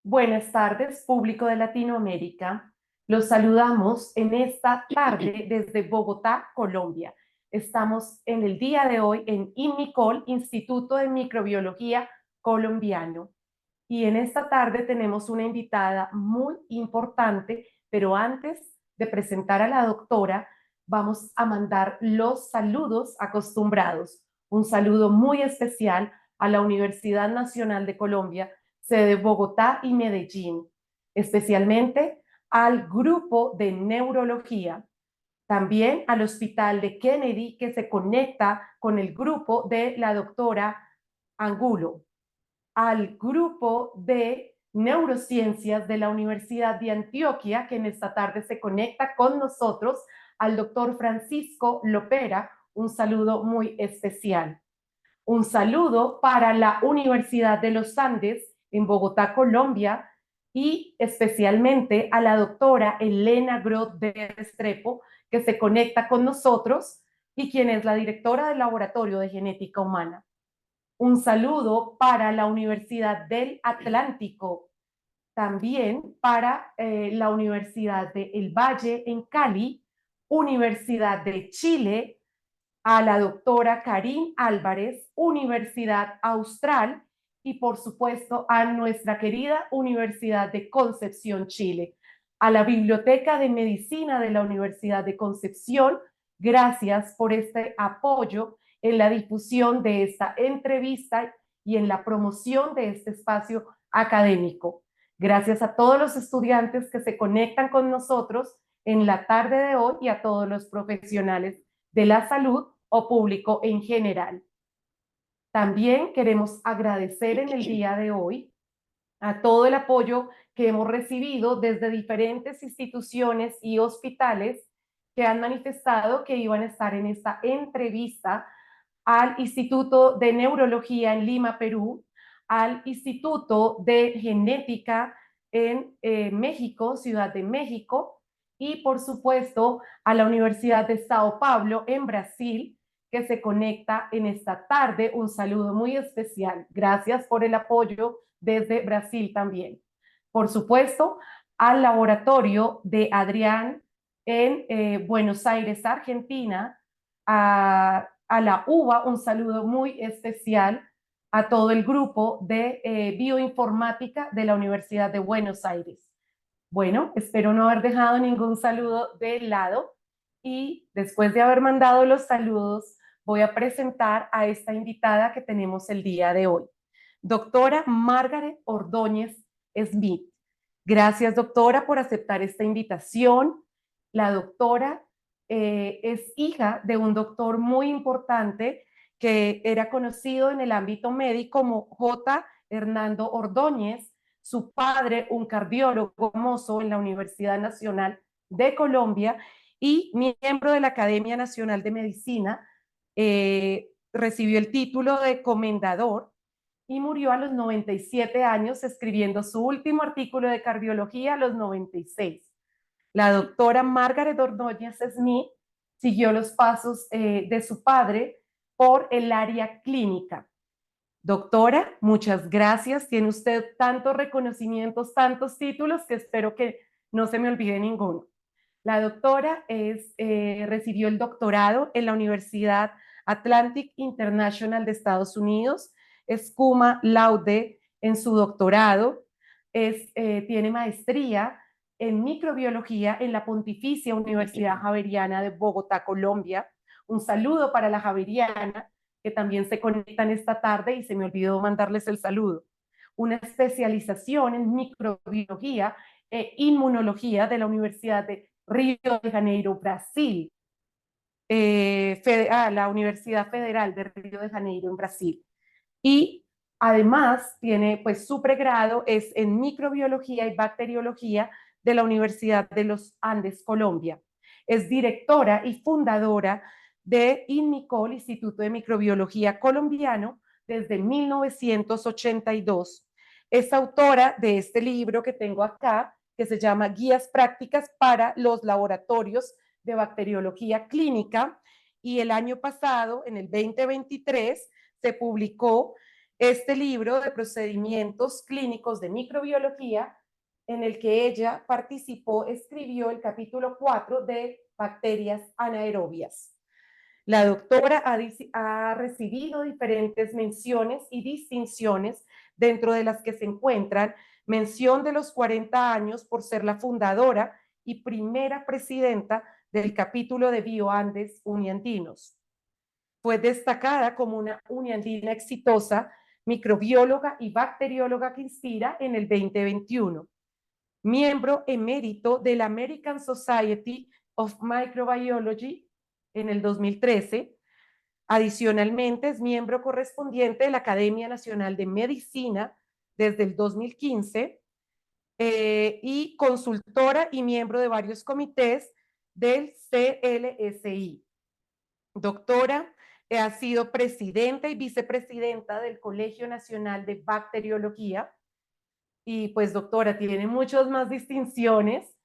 Buenas tardes, público de Latinoamérica. Los saludamos en esta tarde desde Bogotá, Colombia. Estamos en el día de hoy en INMICOL, Instituto de Microbiología Colombiano. Y en esta tarde tenemos una invitada muy importante, pero antes de presentar a la doctora, vamos a mandar los saludos acostumbrados. Un saludo muy especial a la Universidad Nacional de Colombia, sede Bogotá y Medellín, especialmente al grupo de neurología, también al Hospital de Kennedy, que se conecta con el grupo de la doctora Angulo, al grupo de neurociencias de la Universidad de Antioquia, que en esta tarde se conecta con nosotros, al doctor Francisco Lopera, un saludo muy especial. Un saludo para la Universidad de los Andes en Bogotá, Colombia, y especialmente a la doctora Elena Groth de Restrepo, que se conecta con nosotros y quien es la directora del Laboratorio de Genética Humana. Un saludo para la Universidad del Atlántico, también para la Universidad de El Valle en Cali, Universidad de Chile, a la doctora Karin Álvarez, Universidad Austral, y por supuesto a nuestra querida Universidad de Concepción, Chile, a la Biblioteca de Medicina de la Universidad de Concepción. Gracias por este apoyo en la difusión de esta entrevista y en la promoción de este espacio académico. Gracias a todos los estudiantes que se conectan con nosotros en la tarde de hoy y a todos los profesionales de la salud o público en general. También queremos agradecer en el día de hoy a todo el apoyo que hemos recibido desde diferentes instituciones y hospitales que han manifestado que iban a estar en esta entrevista: al Instituto de Neurología en Lima, Perú, al Instituto de Genética en México, Ciudad de México, y por supuesto a la Universidad de Sao Paulo en Brasil, que se conecta en esta tarde. Un saludo muy especial. Gracias por el apoyo desde Brasil también. Por supuesto, al laboratorio de Adrián en Buenos Aires, Argentina, a la UBA, un saludo muy especial a todo el grupo de bioinformática de la Universidad de Buenos Aires. Bueno, espero no haber dejado ningún saludo de lado, y después de haber mandado los saludos, voy a presentar a esta invitada que tenemos el día de hoy, doctora Margaret Ordóñez Smith. Gracias, doctora, por aceptar esta invitación. La doctora es hija de un doctor muy importante que era conocido en el ámbito médico como J. Hernando Ordóñez, su padre, un cardiólogo famoso en la Universidad Nacional de Colombia y miembro de la Academia Nacional de Medicina. Recibió el título de comendador y murió a los 97 años, escribiendo su último artículo de cardiología a los 96. La doctora Margaret Ordóñez Smith siguió los pasos de su padre por el área clínica. Doctora, muchas gracias. Tiene usted tantos reconocimientos, tantos títulos, que espero que no se me olvide ninguno. La doctora recibió el doctorado en la Universidad Atlantic International de Estados Unidos, es cum laude en su doctorado, tiene maestría en microbiología en la Pontificia Universidad Javeriana de Bogotá, Colombia. Un saludo para la Javeriana, que también se conectan esta tarde y se me olvidó mandarles el saludo. Una especialización en microbiología e inmunología de la Universidad de Río de Janeiro, Brasil. La Universidad Federal de Río de Janeiro en Brasil. Y además tiene pues su pregrado es en microbiología y bacteriología de la Universidad de los Andes, Colombia. Es directora y fundadora de INMICOL, Instituto de Microbiología Colombiano, desde 1982. Es autora de este libro que tengo acá, que se llama Guías Prácticas para los Laboratorios de Bacteriología Clínica, y el año pasado, en el 2023, se publicó este libro de procedimientos clínicos de microbiología, en el que ella participó, escribió el capítulo 4 de bacterias anaerobias. La doctora ha recibido diferentes menciones y distinciones, dentro de las que se encuentran mención de los 40 años por ser la fundadora y primera presidenta del capítulo de Bioandes Uniandinos. Fue destacada como una uniandina exitosa, microbióloga y bacterióloga que inspira en el 2021. Miembro emérito de la American Society of Microbiology en el 2013. Adicionalmente, es miembro correspondiente de la Academia Nacional de Medicina desde el 2015 y consultora y miembro de varios comités del CLSI. Doctora, ha sido presidenta y vicepresidenta del Colegio Nacional de Bacteriología y pues doctora, tiene muchas más distinciones.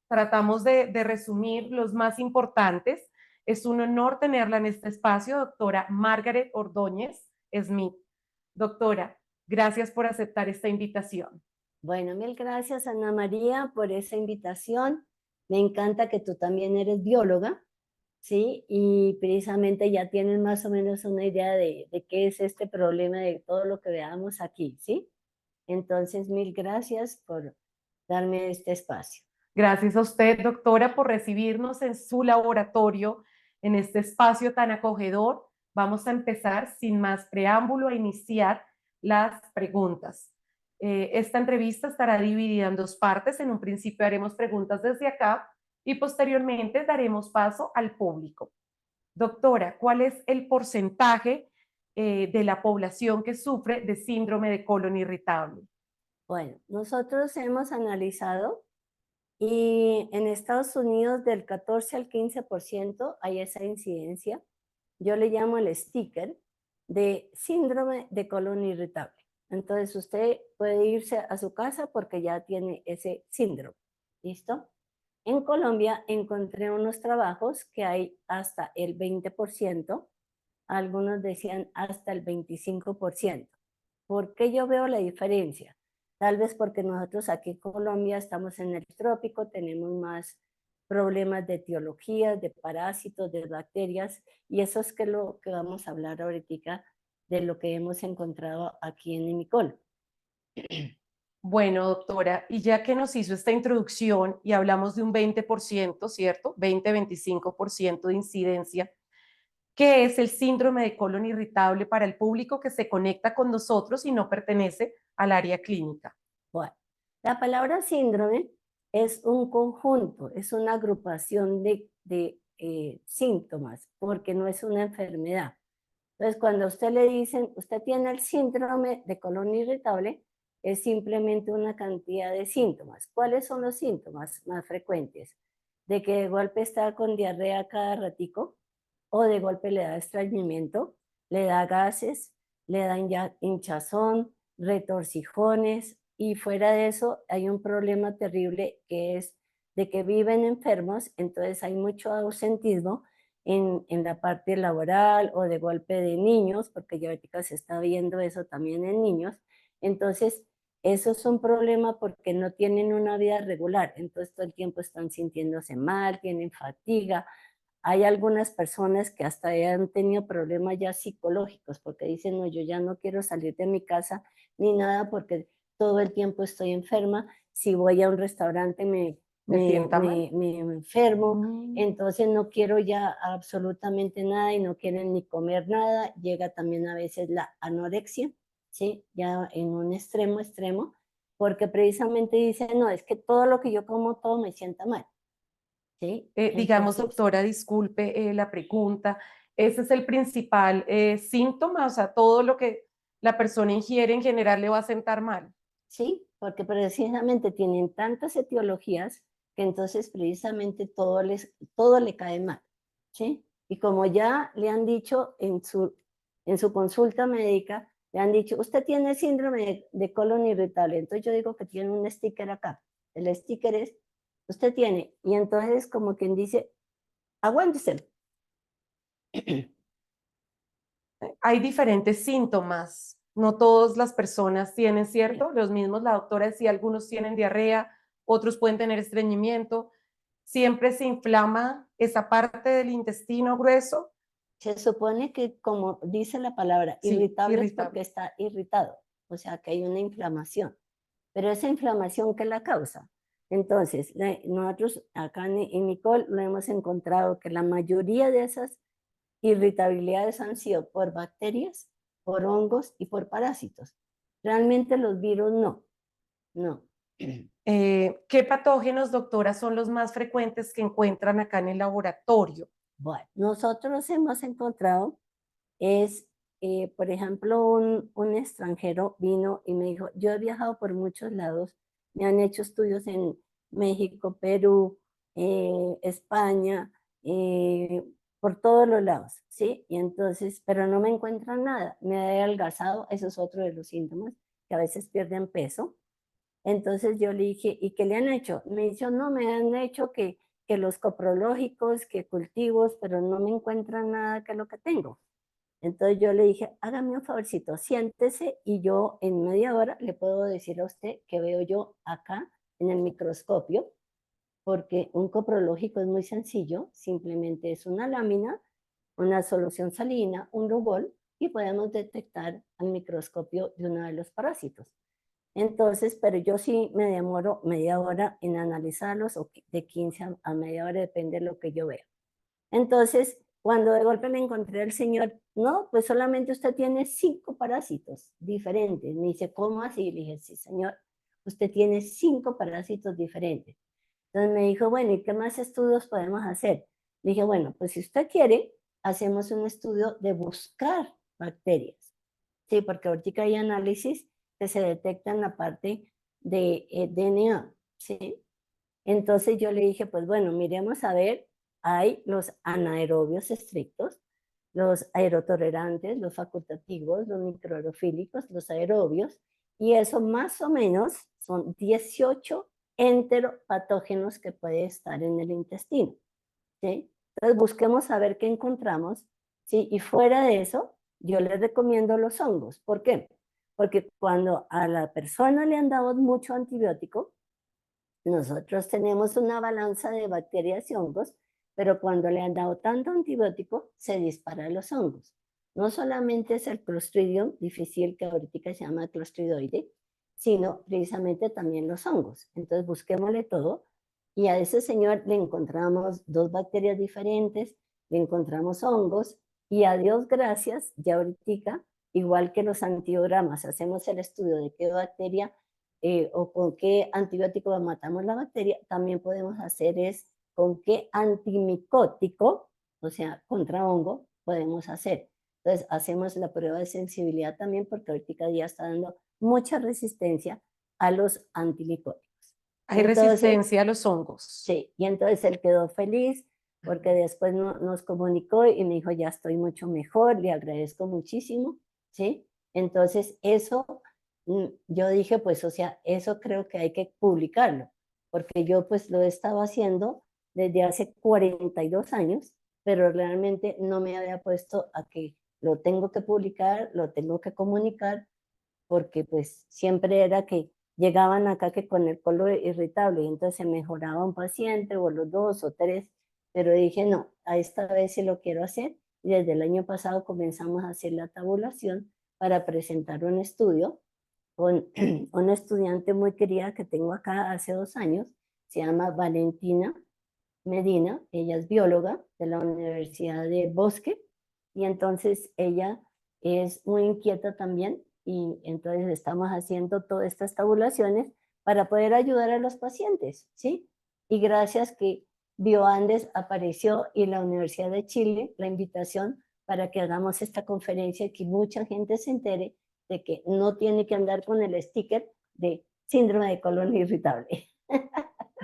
Tratamos de resumir los más importantes. Es un honor tenerla en este espacio, doctora Margaret Ordóñez Smith. Doctora, gracias por aceptar esta invitación. Bueno, mil gracias, Ana María, por esa invitación. Me encanta que tú también eres bióloga, ¿sí? Y precisamente ya tienes más o menos una idea de qué es este problema, de todo lo que veamos aquí, ¿sí? Entonces, mil gracias por darme este espacio. Gracias a usted, doctora, por recibirnos en su laboratorio, en este espacio tan acogedor. Vamos a empezar sin más preámbulo a iniciar las preguntas. Esta entrevista estará dividida en dos partes. En un principio haremos preguntas desde acá y posteriormente daremos paso al público. Doctora, ¿cuál es el porcentaje de la población que sufre de síndrome de colon irritable? Bueno, nosotros hemos analizado y en Estados Unidos del 14 al 15% hay esa incidencia. Yo le llamo el sticker de síndrome de colon irritable. Entonces usted puede irse a su casa porque ya tiene ese síndrome. ¿Listo? En Colombia encontré unos trabajos que hay hasta el 20%, algunos decían hasta el 25%. ¿Por qué yo veo la diferencia? Tal vez porque nosotros aquí en Colombia estamos en el trópico, tenemos más problemas de etiologías, de parásitos, de bacterias, y eso es que lo que vamos a hablar ahorita de lo que hemos encontrado aquí en Imicol. Bueno, doctora, y ya que nos hizo esta introducción y hablamos de un 20%, ¿cierto? 20-25% de incidencia, ¿qué es el síndrome de colon irritable para el público que se conecta con nosotros y no pertenece al área clínica? Bueno, la palabra síndrome es un conjunto, es una agrupación de síntomas, porque no es una enfermedad. Entonces, cuando a usted le dicen, usted tiene el síndrome de colon irritable, es simplemente una cantidad de síntomas. ¿Cuáles son los síntomas más frecuentes? De que de golpe está con diarrea cada ratico, o de golpe le da estreñimiento, le da gases, le da hinchazón, retorcijones, y fuera de eso hay un problema terrible que es de que viven enfermos, entonces hay mucho ausentismo en la parte laboral o de golpe de niños, porque ya ahorita se está viendo eso también en niños. Entonces, eso es un problema porque no tienen una vida regular, entonces todo el tiempo están sintiéndose mal, tienen fatiga. Hay algunas personas que hasta han tenido problemas ya psicológicos porque dicen, no, yo ya no quiero salir de mi casa ni nada porque todo el tiempo estoy enferma. Si voy a un restaurante me enfermo, entonces no quiero ya absolutamente nada y no quieren ni comer nada. Llega también a veces la anorexia, ¿sí? Ya en un extremo, porque precisamente dicen, no, es que todo lo que yo como, todo me sienta mal. ¿Sí? Digamos, Entonces, doctora, disculpe la pregunta, ese es el principal síntoma, o sea, todo lo que la persona ingiere en general le va a sentar mal. sí, porque precisamente tienen tantas etiologías que entonces precisamente todo le cae mal, ¿sí? Y como ya le han dicho en su consulta médica, le han dicho, usted tiene síndrome de colon irritable, entonces yo digo que tiene un sticker acá. El sticker es, usted tiene, y entonces como quien dice, aguántese. Hay diferentes síntomas. No todas las personas tienen, ¿cierto? Los mismos, la doctora decía, algunos tienen diarrea, otros pueden tener estreñimiento. Siempre se inflama esa parte del intestino grueso. Se supone que, como dice la palabra, Sí, irritable es porque irritable. está irritado, o sea que hay una inflamación. Pero esa inflamación, ¿qué la causa? Entonces, nosotros acá en Nicole lo hemos encontrado que la mayoría de esas irritabilidades han sido por bacterias, por hongos y por parásitos. Realmente los virus no. ¿Qué patógenos, doctora, son los más frecuentes que encuentran acá en el laboratorio? Bueno, nosotros hemos encontrado es, por ejemplo, un extranjero vino y me dijo, yo he viajado por muchos lados, me han hecho estudios en México, Perú, España, por todos los lados, ¿sí? Y entonces, pero no me encuentran nada, me he adelgazado, eso es otro de los síntomas, que a veces pierden peso. Entonces yo le dije, ¿y qué le han hecho? Me dijo, no, me han hecho que los coprológicos, que cultivos, pero no me encuentran nada que es lo que tengo. Entonces yo le dije, hágame un favorcito, siéntese y yo en media hora le puedo decir a usted que veo yo acá en el microscopio, porque un coprológico es muy sencillo, simplemente es una lámina, una solución salina, un rubol y podemos detectar al microscopio de uno de los parásitos. Entonces, pero yo sí me demoro media hora en analizarlos o de 15 a media hora, depende de lo que yo vea. Entonces, cuando de golpe le encontré al señor, no, pues solamente usted tiene 5 parásitos diferentes. Me dice, ¿cómo así? Le dije, sí, señor, usted tiene 5 parásitos diferentes. Entonces me dijo, bueno, ¿y qué más estudios podemos hacer? Le dije, bueno, pues si usted quiere, hacemos un estudio de buscar bacterias. Sí, porque ahorita hay análisis que se detectan la parte de DNA, ¿sí? Entonces yo le dije, pues bueno, miremos a ver, hay los anaerobios estrictos, los aerotolerantes, los facultativos, los microaerofílicos, los aerobios, y eso más o menos son 18 enteropatógenos que puede estar en el intestino, ¿sí? Entonces busquemos a ver qué encontramos, ¿sí? Y fuera de eso, yo les recomiendo los hongos. ¿Por qué? Porque cuando a la persona le han dado mucho antibiótico, nosotros tenemos una balanza de bacterias y hongos, pero cuando le han dado tanto antibiótico, se disparan los hongos. No solamente es el Clostridium difícil que ahorita se llama Clostridoide, sino precisamente también los hongos. Entonces busquémosle todo y a ese señor le encontramos 2 bacterias diferentes, le encontramos hongos y a Dios gracias, ya ahorita, igual que los antibiogramas, hacemos el estudio de qué bacteria o con qué antibiótico matamos la bacteria, también podemos hacer es con qué antimicótico, o sea, contra hongo, podemos hacer. Entonces, hacemos la prueba de sensibilidad también porque ahorita ya está dando mucha resistencia a los antimicóticos. Hay Entonces, resistencia a los hongos. sí, y entonces él quedó feliz porque después nos comunicó y me dijo, ya estoy mucho mejor, le agradezco muchísimo, ¿sí? Entonces, eso yo dije, pues, o sea, eso creo que hay que publicarlo, porque yo pues lo he estado haciendo desde hace 42 años, pero realmente no me había puesto a que lo tengo que publicar, lo tengo que comunicar, porque pues siempre era que llegaban acá que con el colon irritable y entonces se mejoraba un paciente o los 2 o 3, pero dije no, a esta vez sí lo quiero hacer y desde el año pasado comenzamos a hacer la tabulación para presentar un estudio con una estudiante muy querida que tengo acá hace 2 años, se llama Valentina Medina, ella es bióloga de la Universidad de Bosque y entonces ella es muy inquieta también y entonces estamos haciendo todas estas tabulaciones para poder ayudar a los pacientes, ¿sí? Y gracias que BioAndes apareció y la Universidad de Chile la invitación para que hagamos esta conferencia y que mucha gente se entere de que no tiene que andar con el sticker de síndrome de colon irritable.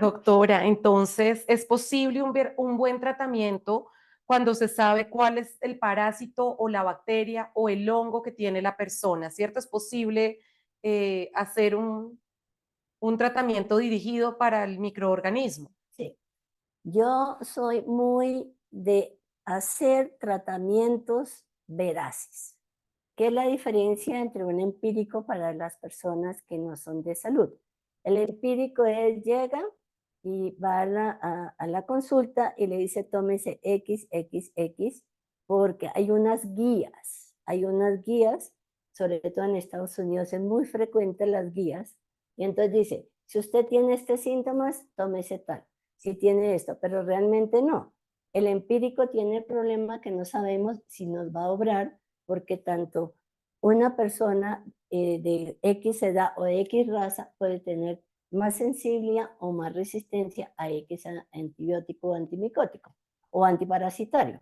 Doctora, entonces, ¿es posible un buen tratamiento cuando se sabe cuál es el parásito o la bacteria o el hongo que tiene la persona? ¿Cierto? ¿Es posible hacer un tratamiento dirigido para el microorganismo? Sí. Yo soy muy de hacer tratamientos veraces. ¿Qué es la diferencia entre un empírico para las personas que no son de salud? El empírico es, llega y va a la consulta y le dice tómese XXX porque hay unas guías, sobre todo en Estados Unidos es muy frecuente las guías, y entonces dice, si usted tiene estos síntomas, tómese tal, si tiene esto, pero realmente no. El empírico tiene el problema que no sabemos si nos va a obrar, porque tanto una persona de X edad o de X raza puede tener más sensibilidad o más resistencia a X antibiótico o antimicótico o antiparasitario.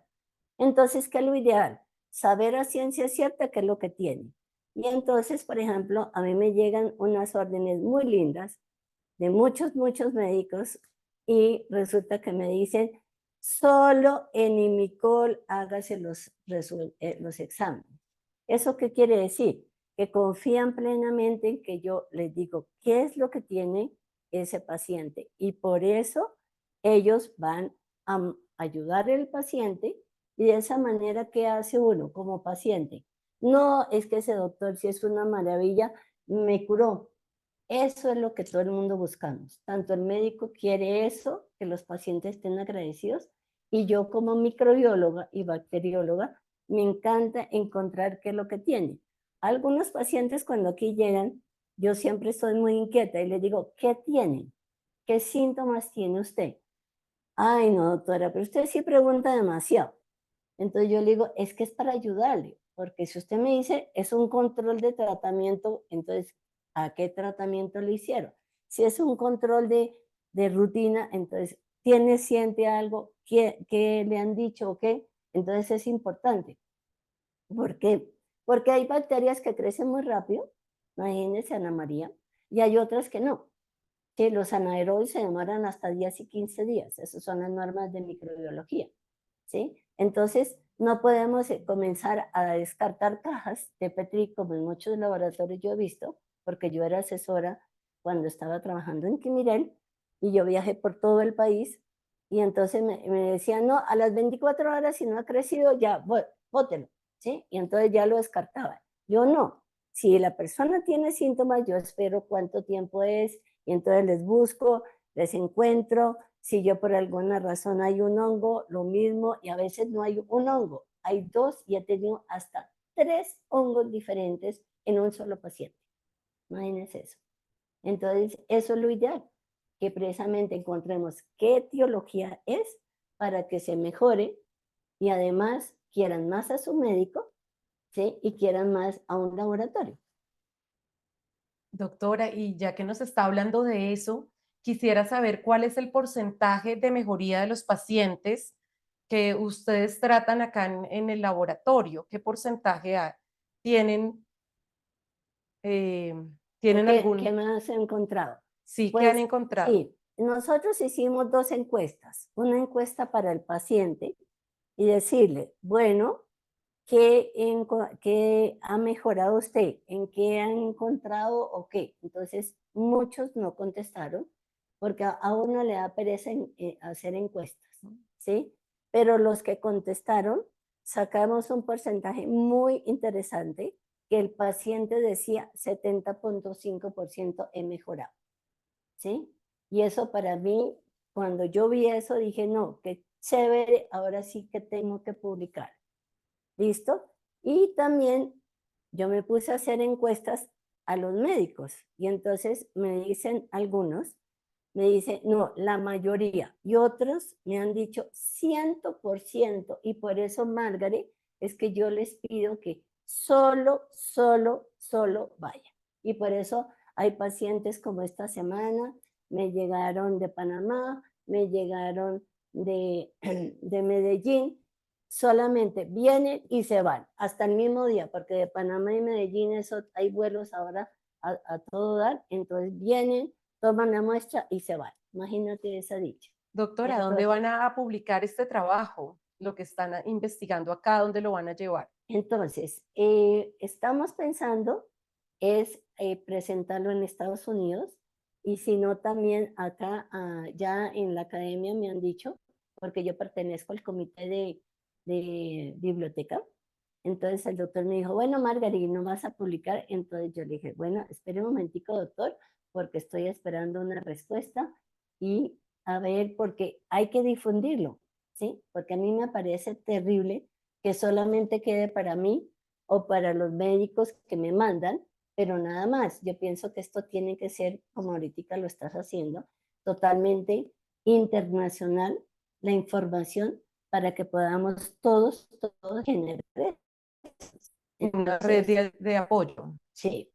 Entonces, ¿qué es lo ideal? Saber a ciencia cierta qué es lo que tiene. Y entonces, por ejemplo, a mí me llegan unas órdenes muy lindas de muchos médicos y resulta que me dicen, solo en Imicol hágase los exámenes. ¿Eso qué quiere decir? Que confían plenamente en que yo les digo qué es lo que tiene ese paciente y por eso ellos van a ayudar al paciente y de esa manera, ¿qué hace uno como paciente? No es que ese doctor, si es una maravilla, me curó. Eso es lo que todo el mundo buscamos. Tanto el médico quiere eso, que los pacientes estén agradecidos, y yo como microbióloga y bacterióloga me encanta encontrar qué es lo que tiene. Algunos pacientes cuando aquí llegan, yo siempre estoy muy inquieta y les digo, ¿qué tienen? ¿Qué síntomas tiene usted? Ay, no, doctora, pero usted sí pregunta demasiado. Entonces yo le digo, es que es para ayudarle, porque si usted me dice, es un control de tratamiento, entonces, ¿a qué tratamiento le hicieron? Si es un control de rutina, entonces, siente algo? ¿Qué le han dicho o qué? Entonces es importante. ¿Por qué? Porque hay bacterias que crecen muy rápido, imagínense Ana María, y hay otras que no. Que los anaerobios se demoran hasta 10 y 15 días, esas son las normas de microbiología. ¿Sí? Entonces, no podemos comenzar a descartar cajas de Petri, como en muchos laboratorios yo he visto, porque yo era asesora cuando estaba trabajando en Quimirel, y yo viajé por todo el país, y entonces me decían, no, a las 24 horas si no ha crecido, ya, bótelo, ¿sí? Y entonces ya lo descartaba. Yo no. Si la persona tiene síntomas, yo espero cuánto tiempo es, y entonces les busco, les encuentro, si yo por alguna razón hay un hongo, lo mismo, y a veces no hay un hongo, hay dos y he tenido hasta 3 hongos diferentes en un solo paciente. Imagínense eso. Entonces, eso es lo ideal, que precisamente encontremos qué etiología es para que se mejore y además quieran más a su médico, ¿sí? Y quieran más a un laboratorio. Doctora, y ya que nos está hablando de eso, quisiera saber cuál es el porcentaje de mejoría de los pacientes que ustedes tratan acá en el laboratorio. ¿Qué porcentaje tienen? eh, ¿O ¿Tienen qué algún? más he encontrado? Sí, ¿qué han Pues encontrado? sí, nosotros hicimos 2 encuestas. Una encuesta para el paciente y decirle, bueno, ¿qué ha mejorado usted? ¿En qué han encontrado o qué? Entonces, muchos no contestaron porque a uno le da pereza hacer encuestas, ¿sí? Pero los que contestaron, sacamos un porcentaje muy interesante que el paciente decía 70.5% he mejorado, ¿sí? Y eso para mí, cuando yo vi eso, dije, no, qué chévere, ahora sí que tengo que publicar. ¿Listo? Y también yo me puse a hacer encuestas a los médicos y entonces me dicen algunos, me dicen, no, la mayoría y otros me han dicho 100% y por eso, Margaret, es que yo les pido que solo vaya. Y por eso hay pacientes como esta semana, me llegaron de Panamá, me llegaron de Medellín, solamente vienen y se van hasta el mismo día, porque de Panamá y Medellín eso, hay vuelos ahora a todo dar, entonces vienen, toman la muestra y se van. Imagínate esa dicha. Y Doctora, ¿dónde entonces, van a publicar este trabajo? Lo que están investigando acá, ¿dónde lo van a llevar? estamos pensando es presentarlo en Estados Unidos y si no también acá, ya en la academia me han dicho, porque yo pertenezco al comité de biblioteca, Entonces el doctor me dijo, bueno, Margarita, ¿no vas a publicar? Entonces yo le dije, bueno, espere un momentico, doctor, porque estoy esperando una respuesta y a ver, porque hay que difundirlo, ¿sí? Porque a mí me parece terrible que solamente quede para mí o para los médicos que me mandan, pero nada más. Yo pienso que esto tiene que ser, como ahorita lo estás haciendo, totalmente internacional, la información para que podamos todos generar. Una red Entonces, de apoyo. sí,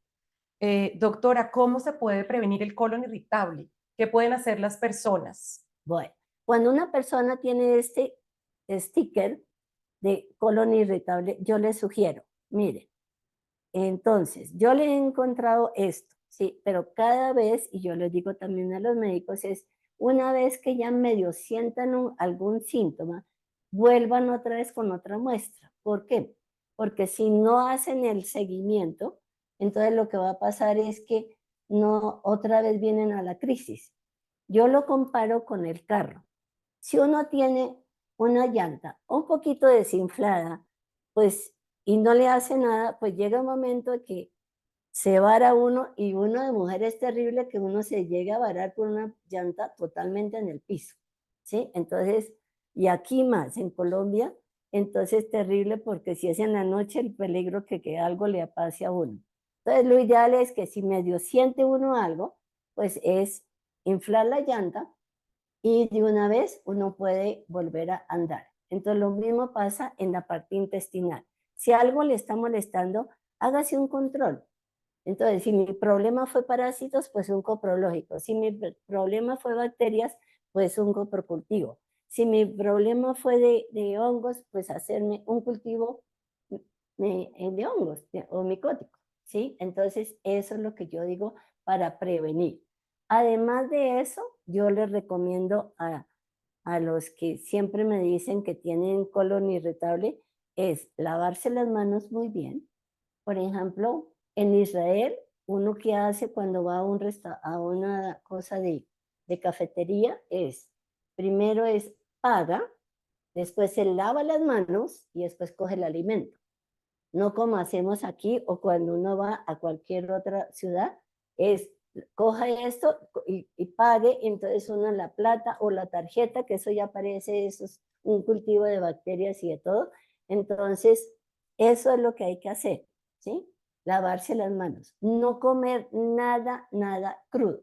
Doctora, ¿cómo se puede prevenir el colon irritable? ¿Qué pueden hacer las personas? bueno, cuando una persona tiene este sticker de colon irritable, yo le sugiero, mire, entonces, yo le he encontrado esto, sí, pero cada vez, y yo les digo también a los médicos, es una vez que ya medio sientan algún síntoma, vuelvan otra vez con otra muestra. ¿Por qué? Porque si no hacen el seguimiento, entonces lo que va a pasar es que no otra vez vienen a la crisis. Yo lo comparo con el carro. Si uno tiene una llanta un poquito desinflada, pues, y no le hace nada, pues llega un momento que se vara uno y uno de mujer es terrible que uno se llegue a varar por una llanta totalmente en el piso, ¿sí? Entonces, y aquí más, en Colombia, entonces terrible porque si es en la noche el peligro que algo le pase a uno. Entonces, lo ideal es que si medio siente uno algo, pues es inflar la llanta y de una vez uno puede volver a andar. Entonces lo mismo pasa en la parte intestinal. Si algo le está molestando, hágase un control. Entonces, si mi problema fue parásitos, pues un coprológico. Si mi problema fue bacterias, pues un coprocultivo. Si mi problema fue de hongos, pues hacerme un cultivo de hongos o micótico, ¿sí? Entonces, eso es lo que yo digo para prevenir. Además de eso, yo les recomiendo a los que siempre me dicen que tienen colon irritable, es lavarse las manos muy bien. Por ejemplo, en Israel, uno que hace cuando va a, a una cosa de cafetería es, primero es paga, después se lava las manos y después coge el alimento. No como hacemos aquí o cuando uno va a cualquier otra ciudad, es coja esto y pague, entonces uno la plata o la tarjeta, que eso ya parece, eso es un cultivo de bacterias y de todo. Entonces, eso es lo que hay que hacer, ¿sí? Lavarse las manos, no comer nada, nada crudo.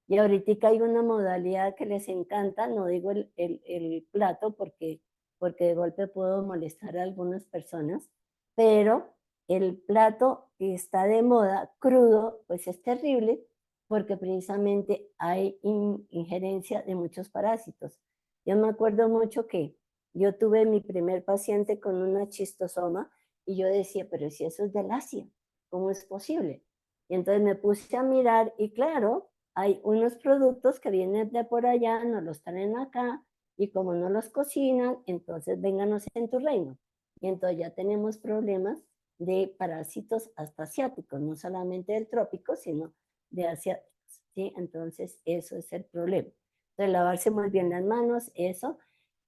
Y ahorita hay una modalidad que les encanta, no digo el plato porque de golpe puedo molestar a algunas personas, pero el plato que está de moda crudo, pues es terrible porque precisamente hay injerencia de muchos parásitos. Yo me acuerdo mucho que yo tuve mi primer paciente con una chistosoma y yo decía, pero si eso es del Asia, ¿cómo es posible? Y entonces me puse a mirar y claro, hay unos productos que vienen de por allá, nos los traen acá y como no los cocinan, entonces vénganos en tu reino. Y entonces ya tenemos problemas de parásitos hasta asiáticos, no solamente del trópico, sino de asiáticos, ¿sí? Entonces eso es el problema. Entonces lavarse muy bien las manos, eso,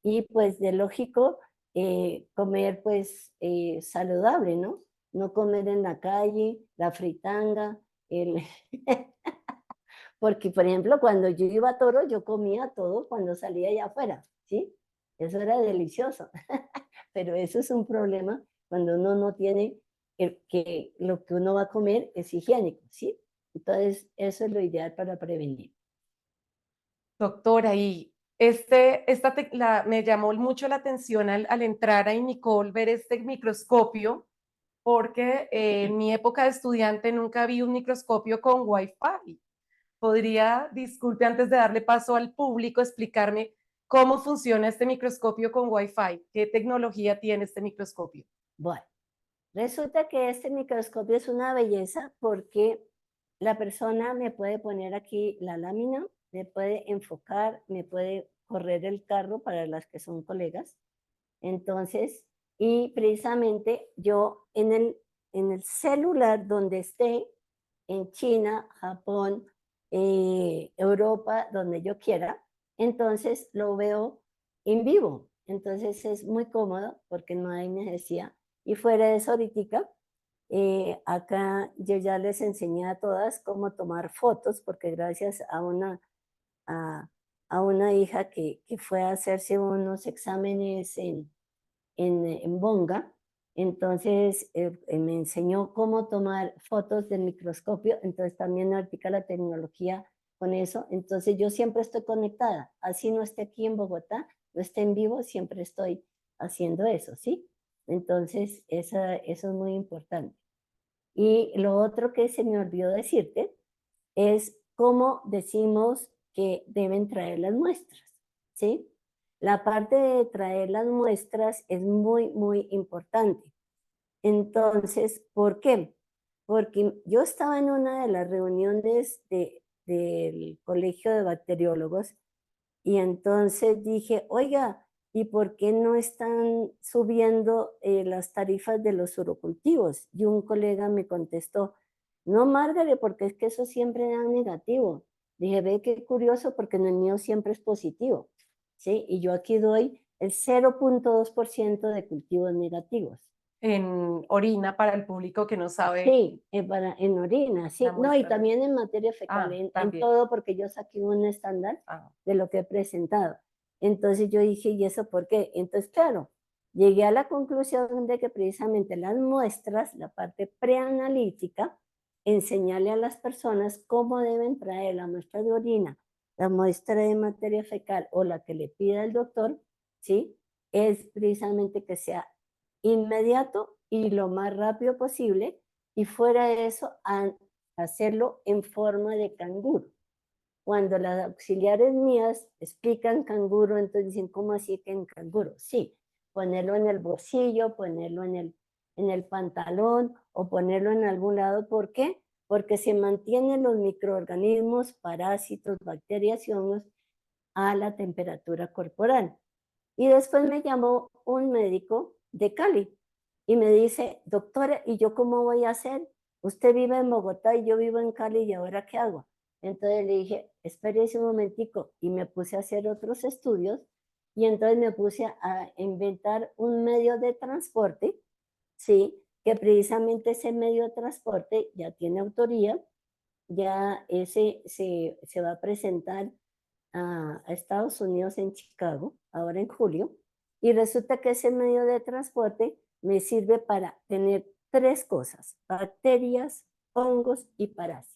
y pues de lógico comer pues saludable, ¿no? No comer en la calle, la fritanga, el... Porque, por ejemplo, cuando yo iba a Toro, yo comía todo cuando salía allá afuera, ¿sí? Eso era delicioso. Pero eso es un problema cuando uno no tiene que lo que uno va a comer es higiénico, ¿sí? Entonces, eso es lo ideal para prevenir. Doctora, y me llamó mucho la atención al entrar a Inicol ver este microscopio, porque en mi época de estudiante nunca vi un microscopio con Wi-Fi. ¿Podría, disculpe, antes de darle paso al público, explicarme cómo funciona este microscopio con Wi-Fi? ¿Qué tecnología tiene este microscopio? Bueno, resulta que este microscopio es una belleza porque la persona me puede poner aquí la lámina, me puede enfocar, me puede correr el carro para las que son colegas. Entonces, y precisamente yo en el celular donde esté, en China, Japón, Europa, donde yo quiera, entonces lo veo en vivo. Entonces es muy cómodo porque no hay necesidad. Y fuera de eso ahorita, acá yo ya les enseñé a todas cómo tomar fotos, porque gracias a, a una hija que fue a hacerse unos exámenes en Bonga, entonces me enseñó cómo tomar fotos del microscopio, entonces también ahorita la tecnología con eso, entonces yo siempre estoy conectada, así no esté aquí en Bogotá, no esté en vivo, siempre estoy haciendo eso, ¿sí? Entonces eso es muy importante. Y lo otro que se me olvidó decirte es cómo decimos que deben traer las muestras, ¿sí? La parte de traer las muestras es muy, muy importante. Entonces, ¿por qué? Porque yo estaba en una de las reuniones del Colegio de Bacteriólogos y entonces dije, oiga, ¿y por qué no están subiendo las tarifas de los urocultivos? Y un colega me contestó, no, Margaret, porque es que eso siempre da negativo. Dije, ve qué curioso, porque en el mío siempre es positivo, ¿sí? Y yo aquí doy el 0,2% de cultivos negativos. En orina, para el público que no sabe Sí, en orina, sí. la No, y muestra. también en materia fecal, Ah, en también. todo, porque yo saqué un estándar Ah, de lo que he presentado. Entonces yo dije, ¿y eso por qué? Entonces, claro, llegué a la conclusión de que precisamente las muestras, la parte preanalítica, enseñarle a las personas cómo deben traer la muestra de orina, la muestra de materia fecal o la que le pida el doctor, ¿sí? Es precisamente que sea inmediato y lo más rápido posible, y fuera de eso, hacerlo en forma de canguro. Cuando las auxiliares mías explican canguro, entonces dicen, ¿cómo así que en canguro? Sí, ponerlo en el bolsillo, ponerlo en el pantalón o ponerlo en algún lado. ¿Por qué? Porque se mantienen los microorganismos, parásitos, bacterias y hongos a la temperatura corporal. Y después me llamó un médico de Cali y me dice, doctora, ¿y yo cómo voy a hacer? Usted vive en Bogotá y yo vivo en Cali, ¿y ahora qué hago? Entonces le dije, espérese un momentico, y me puse a hacer otros estudios, y entonces me puse a inventar un medio de transporte, ¿sí? Que precisamente ese medio de transporte ya tiene autoría, ya ese se va a presentar a Estados Unidos en Chicago, ahora en julio, y resulta que ese medio de transporte me sirve para tener tres cosas: bacterias, hongos y parásitos.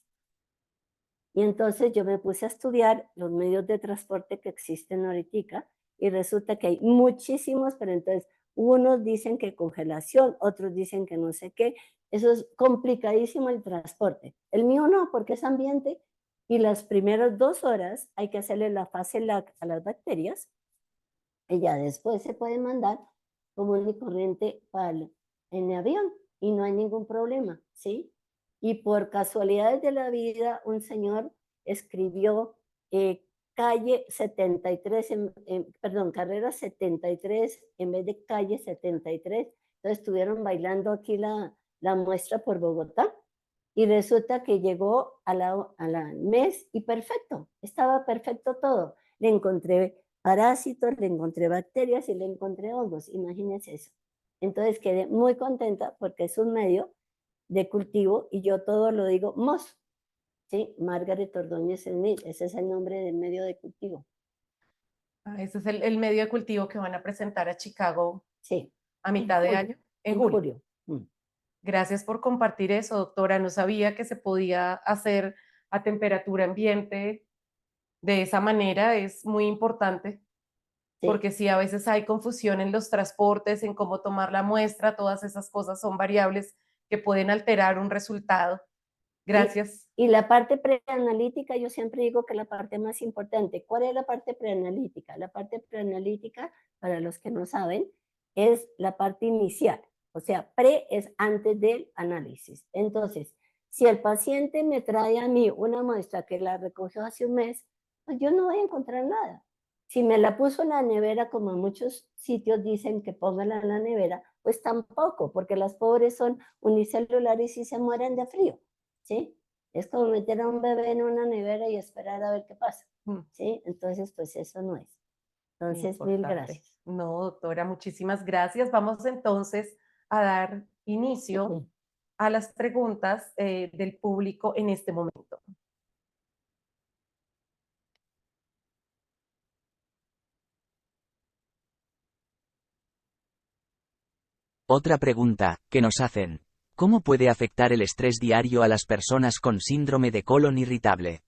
Y entonces yo me puse a estudiar los medios de transporte que existen ahorita y resulta que hay muchísimos, pero entonces unos dicen que congelación, otros dicen que no sé qué. Eso es complicadísimo el transporte. El mío no, porque es ambiente y las primeras 2 horas hay que hacerle la fase LAC a las bacterias y ya después se puede mandar común y corriente en el avión y no hay ningún problema, ¿sí? Y por casualidades de la vida, un señor escribió calle 73, perdón, carrera 73 en vez de calle 73. Entonces estuvieron bailando aquí la muestra por Bogotá y resulta que llegó a la mes y perfecto, estaba perfecto todo. Le encontré parásitos, le encontré bacterias y le encontré hongos, imagínense eso. Entonces quedé muy contenta porque es un medio de cultivo y yo todo lo digo Moss, ¿sí? Margaret Ordóñez Smith, ese es el nombre del medio de cultivo. ese es el medio de cultivo que van a presentar a Chicago Sí, a en mitad de julio, año, en en julio. julio. Gracias por compartir eso, doctora. No sabía que se podía hacer a temperatura ambiente de esa manera. Es muy importante Sí. porque sí, a veces hay confusión en los transportes, en cómo tomar la muestra. Todas esas cosas son variables que pueden alterar un resultado. Y, Gracias. y la parte preanalítica, yo siempre digo que la parte más importante. ¿Cuál es la parte preanalítica? La parte preanalítica, para los que no saben, es la parte inicial. O sea, pre es antes del análisis. Entonces, si el paciente me trae a mí una muestra que la recogió hace un mes, pues yo no voy a encontrar nada. Si me la puso en la nevera, como en muchos sitios dicen que póngala en la nevera, pues tampoco, porque las pobres son unicelulares y se mueren de frío. ¿Sí? Es como meter a un bebé en una nevera y esperar a ver qué pasa, ¿sí? Entonces, pues eso no es. Entonces, mil Importante. gracias. No, doctora, muchísimas gracias. Vamos entonces a dar inicio a las preguntas del público en este momento. Otra pregunta que nos hacen: ¿cómo puede afectar el estrés diario a las personas con síndrome de colon irritable?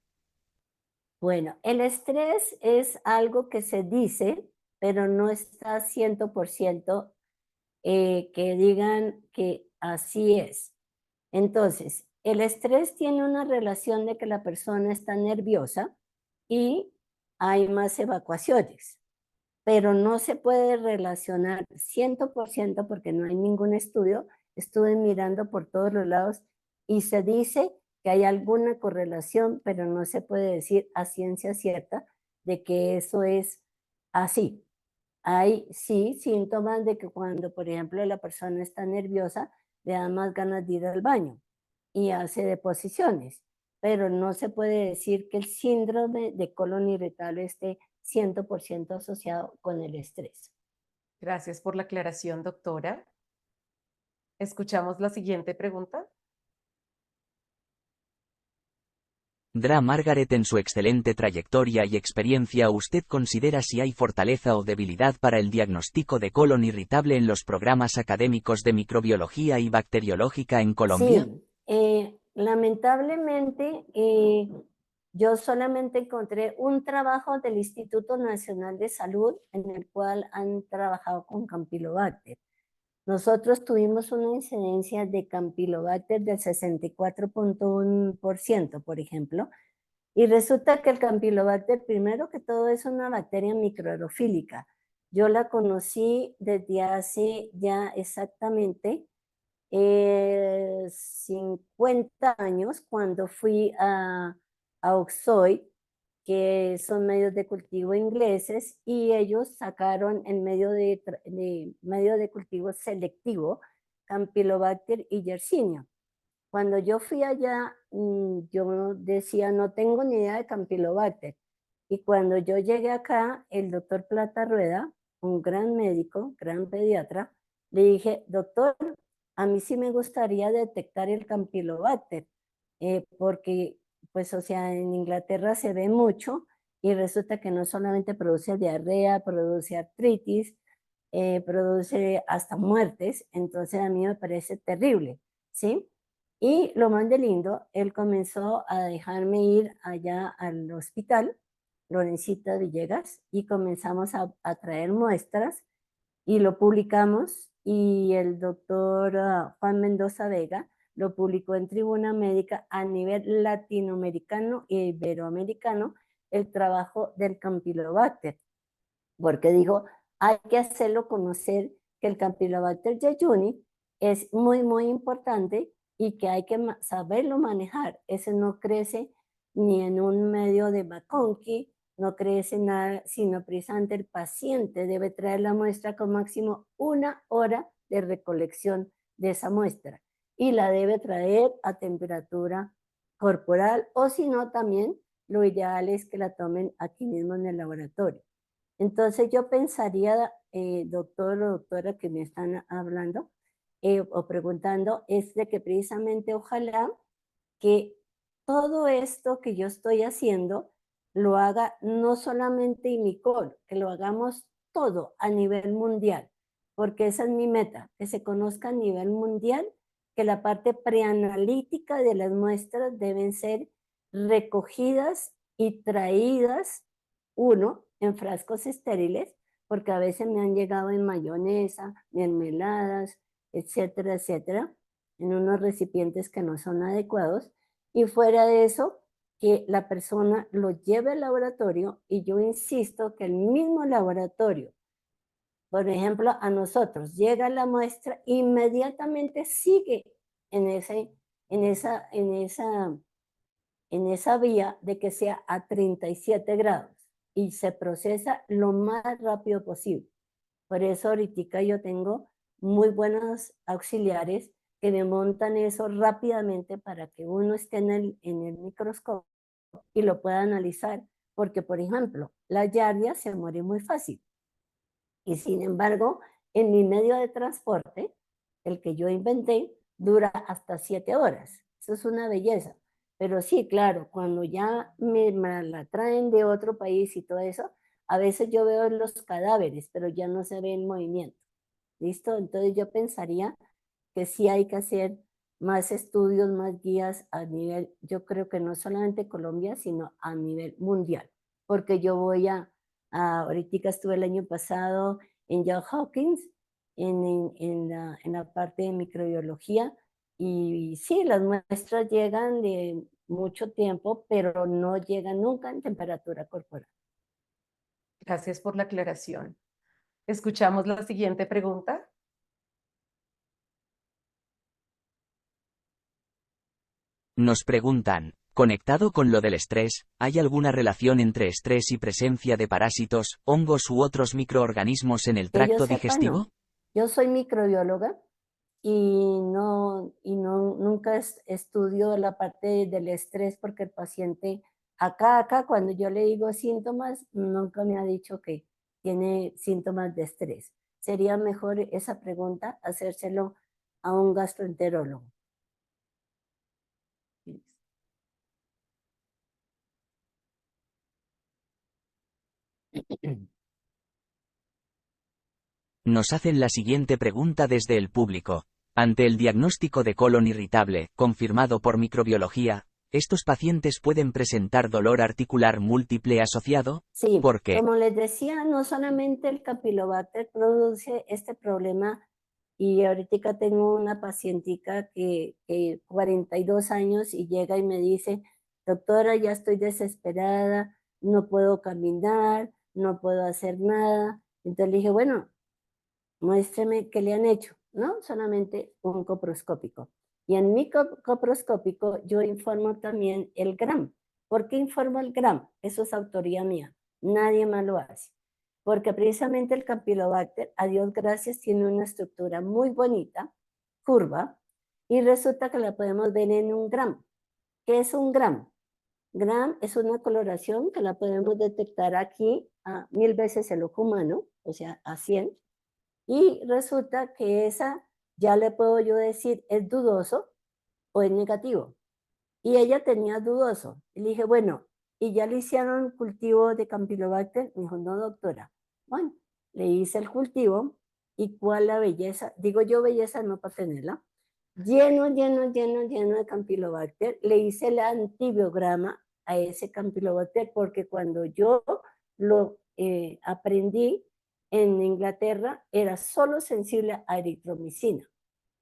Bueno, el estrés es algo que se dice, pero no está 100% que digan que así es. Entonces, el estrés tiene una relación de que la persona está nerviosa y hay más evacuaciones, pero no se puede relacionar 100% porque no hay ningún estudio. Estuve mirando por todos los lados y se dice que hay alguna correlación, pero no se puede decir a ciencia cierta de que eso es así. Hay sí síntomas de que cuando, por ejemplo, la persona está nerviosa, le da más ganas de ir al baño y hace deposiciones, pero no se puede decir que el síndrome de colon irritable esté 100% asociado con el estrés. Gracias por la aclaración, doctora. Escuchamos la siguiente pregunta. Dra Margaret, en su excelente trayectoria y experiencia, ¿usted considera si hay fortaleza o debilidad para el diagnóstico de colon irritable en los programas académicos de microbiología y bacteriológica en Colombia? Sí, lamentablemente yo solamente encontré un trabajo del Instituto Nacional de Salud en el cual han trabajado con Campylobacter. Nosotros tuvimos una incidencia de Campylobacter del 64.1%, por ejemplo, y resulta que el Campylobacter, primero que todo, es una bacteria microaerofílica. Yo la conocí desde hace ya exactamente 50 años cuando fui a Oxoid, que son medios de cultivo ingleses, y ellos sacaron el medio de cultivo selectivo Campylobacter y Yersinia. Cuando yo fui allá, yo decía, no tengo ni idea de Campylobacter. Y cuando yo llegué acá, el doctor Plata Rueda, un gran médico, gran pediatra, le dije, doctor, a mí sí me gustaría detectar el Campylobacter, porque, pues, o sea, en Inglaterra se ve mucho y resulta que no solamente produce diarrea, produce artritis, produce hasta muertes, entonces a mí me parece terrible, ¿sí? Y lo más de lindo, él comenzó a dejarme ir allá al hospital, Lorencita Villegas, y comenzamos a traer muestras y lo publicamos y el doctor Juan Mendoza Vega lo publicó en Tribuna Médica a nivel latinoamericano e iberoamericano el trabajo del Campylobacter, porque dijo, hay que hacerlo conocer que el Campylobacter jejuni es muy, muy importante y que hay que saberlo manejar. Ese no crece ni en un medio de McConkey, no crece nada, sino precisamente el paciente debe traer la muestra con máximo 1 hora de recolección de esa muestra y la debe traer a temperatura corporal, o si no también lo ideal es que la tomen aquí mismo en el laboratorio. Entonces yo pensaría, doctor o doctora que me están hablando o preguntando, es de que precisamente ojalá que todo esto que yo estoy haciendo lo haga no solamente IMICOL, que lo hagamos todo a nivel mundial, porque esa es mi meta, que se conozca a nivel mundial, que la parte preanalítica de las muestras deben ser recogidas y traídas, uno, en frascos estériles, porque a veces me han llegado en mayonesa, mermeladas, etcétera, etcétera, en unos recipientes que no son adecuados, y fuera de eso, que la persona lo lleve al laboratorio, y yo insisto que el mismo laboratorio, por ejemplo, a nosotros llega la muestra, inmediatamente sigue en, ese, en esa vía de que sea a 37 grados y se procesa lo más rápido posible. Por eso ahorita yo tengo muy buenos auxiliares que me montan eso rápidamente para que uno esté en el microscopio y lo pueda analizar. Porque, por ejemplo, la yardia se muere muy fácil. Y sin embargo, en mi medio de transporte, el que yo inventé, dura hasta 7 horas. Eso es una belleza. Pero sí, claro, cuando ya me la traen de otro país y todo eso, a veces yo veo los cadáveres, pero ya no se ve el movimiento. ¿Listo? Entonces yo pensaría que sí hay que hacer más estudios, más guías a nivel, yo creo que no solamente Colombia, sino a nivel mundial. Porque yo voy ahorita estuve el año pasado en Johns Hopkins, en la parte de microbiología, y sí, las muestras llegan de mucho tiempo, pero no llegan nunca en temperatura corporal. Gracias por la aclaración. Escuchamos la siguiente pregunta. Nos preguntan, conectado con lo del estrés, ¿hay alguna relación entre estrés y presencia de parásitos, hongos u otros microorganismos en el Que yo tracto sepa, digestivo? no. Yo soy microbióloga y nunca estudio la parte del estrés porque el paciente, acá, cuando yo le digo síntomas, nunca me ha dicho que tiene síntomas de estrés. Sería mejor esa pregunta hacérselo a un gastroenterólogo. Nos hacen la siguiente pregunta desde el público. Ante el diagnóstico de colon irritable, confirmado por microbiología, ¿estos pacientes pueden presentar dolor articular múltiple asociado? Sí, ¿Por qué? como les decía, no solamente el Campylobacter produce este problema, y ahorita tengo una pacientica que 42 años y llega y me dice, doctora, ya estoy desesperada, no puedo caminar, no puedo hacer nada. Entonces le dije, bueno, muéstreme qué le han hecho, ¿no? Solamente un coproscópico. Y en mi coproscópico yo informo también el GRAM. ¿Por qué informo el GRAM? Eso es autoría mía. Nadie más lo hace. Porque precisamente el Campylobacter, a Dios gracias, tiene una estructura muy bonita, curva, y resulta que la podemos ver en un GRAM. ¿Qué es un GRAM? GRAM es una coloración que la podemos detectar aquí a 1000 veces el ojo humano, o sea, a 100. Y resulta que esa, ya le puedo yo decir, es dudoso o es negativo. Y ella tenía dudoso. Y le dije, bueno, ¿y ya le hicieron cultivo de Campylobacter? Me dijo, no, doctora. Bueno, le hice el cultivo. ¿Y cuál la belleza? Digo yo belleza no para tenerla. Lleno de Campylobacter. Le hice el antibiograma a ese Campylobacter porque cuando yo lo aprendí en Inglaterra era solo sensible a eritromicina.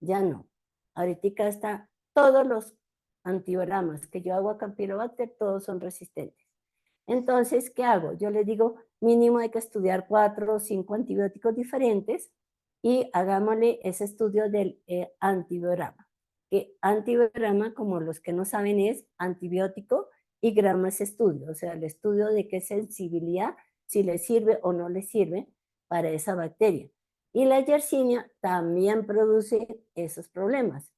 Ya no. Ahorita está todos los antibiogramas que yo hago a Campylobacter, todos son resistentes. Entonces, ¿qué hago? Yo les digo, mínimo hay que estudiar 4 o 5 antibióticos diferentes y hagámosle ese estudio del antibiograma. Que antibiograma, como los que no saben, es antibiótico y grama es estudio, o sea, el estudio de qué sensibilidad, si le sirve o no le sirve para esa bacteria. Y la Yersinia también produce esos problemas.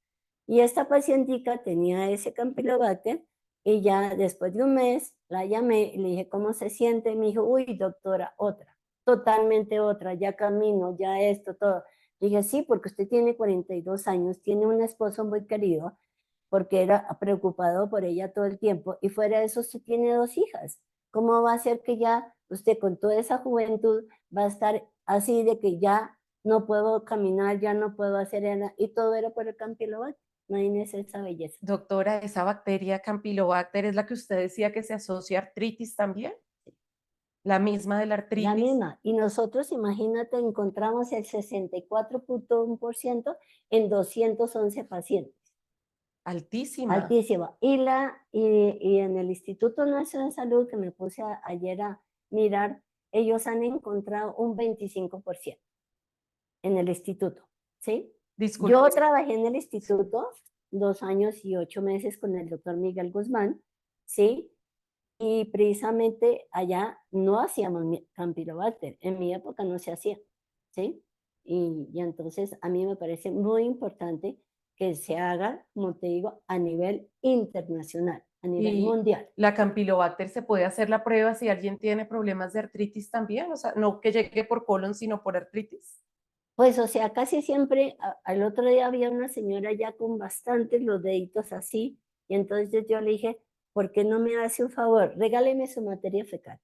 Y esta pacientica tenía ese Campylobacter y ya después de un mes la llamé y le dije, ¿cómo se siente? Y me dijo, uy, doctora, otra, totalmente otra, ya camino, ya esto, todo. Le dije, sí, porque usted tiene 42 años, tiene un esposo muy querido, porque era preocupado por ella todo el tiempo, y fuera de eso usted tiene 2 hijas. ¿Cómo va a ser que ya usted con toda esa juventud va a estar así de que ya no puedo caminar, ya no puedo hacer nada? Y todo era por el Campylobacter. Imagínese esa belleza. Doctora, ¿esa bacteria Campylobacter es la que usted decía que se asocia a artritis también? ¿La misma de la La artritis? misma. Y nosotros, imagínate, encontramos el 64.1% en 211 pacientes. Altísima. Altísima. Y en el Instituto Nacional de Salud, que me puse ayer a mirar, ellos han encontrado un 25% en el instituto, ¿sí? Disculpe. Yo trabajé en el instituto 2 años y 8 meses con el doctor Miguel Guzmán, ¿sí? Y precisamente allá no hacíamos Campylobacter, en mi época no se hacía, ¿sí? Y entonces a mí me parece muy importante que se haga, como te digo, a nivel internacional, a nivel ¿Y mundial. la Campylobacter se puede hacer la prueba si alguien tiene problemas de artritis también? O sea, no que llegue por colon, sino por artritis. Pues, o sea, casi siempre, al otro día había una señora ya con bastantes los deditos así, y entonces yo le dije, ¿por qué no me hace un favor? Regáleme su materia fecal.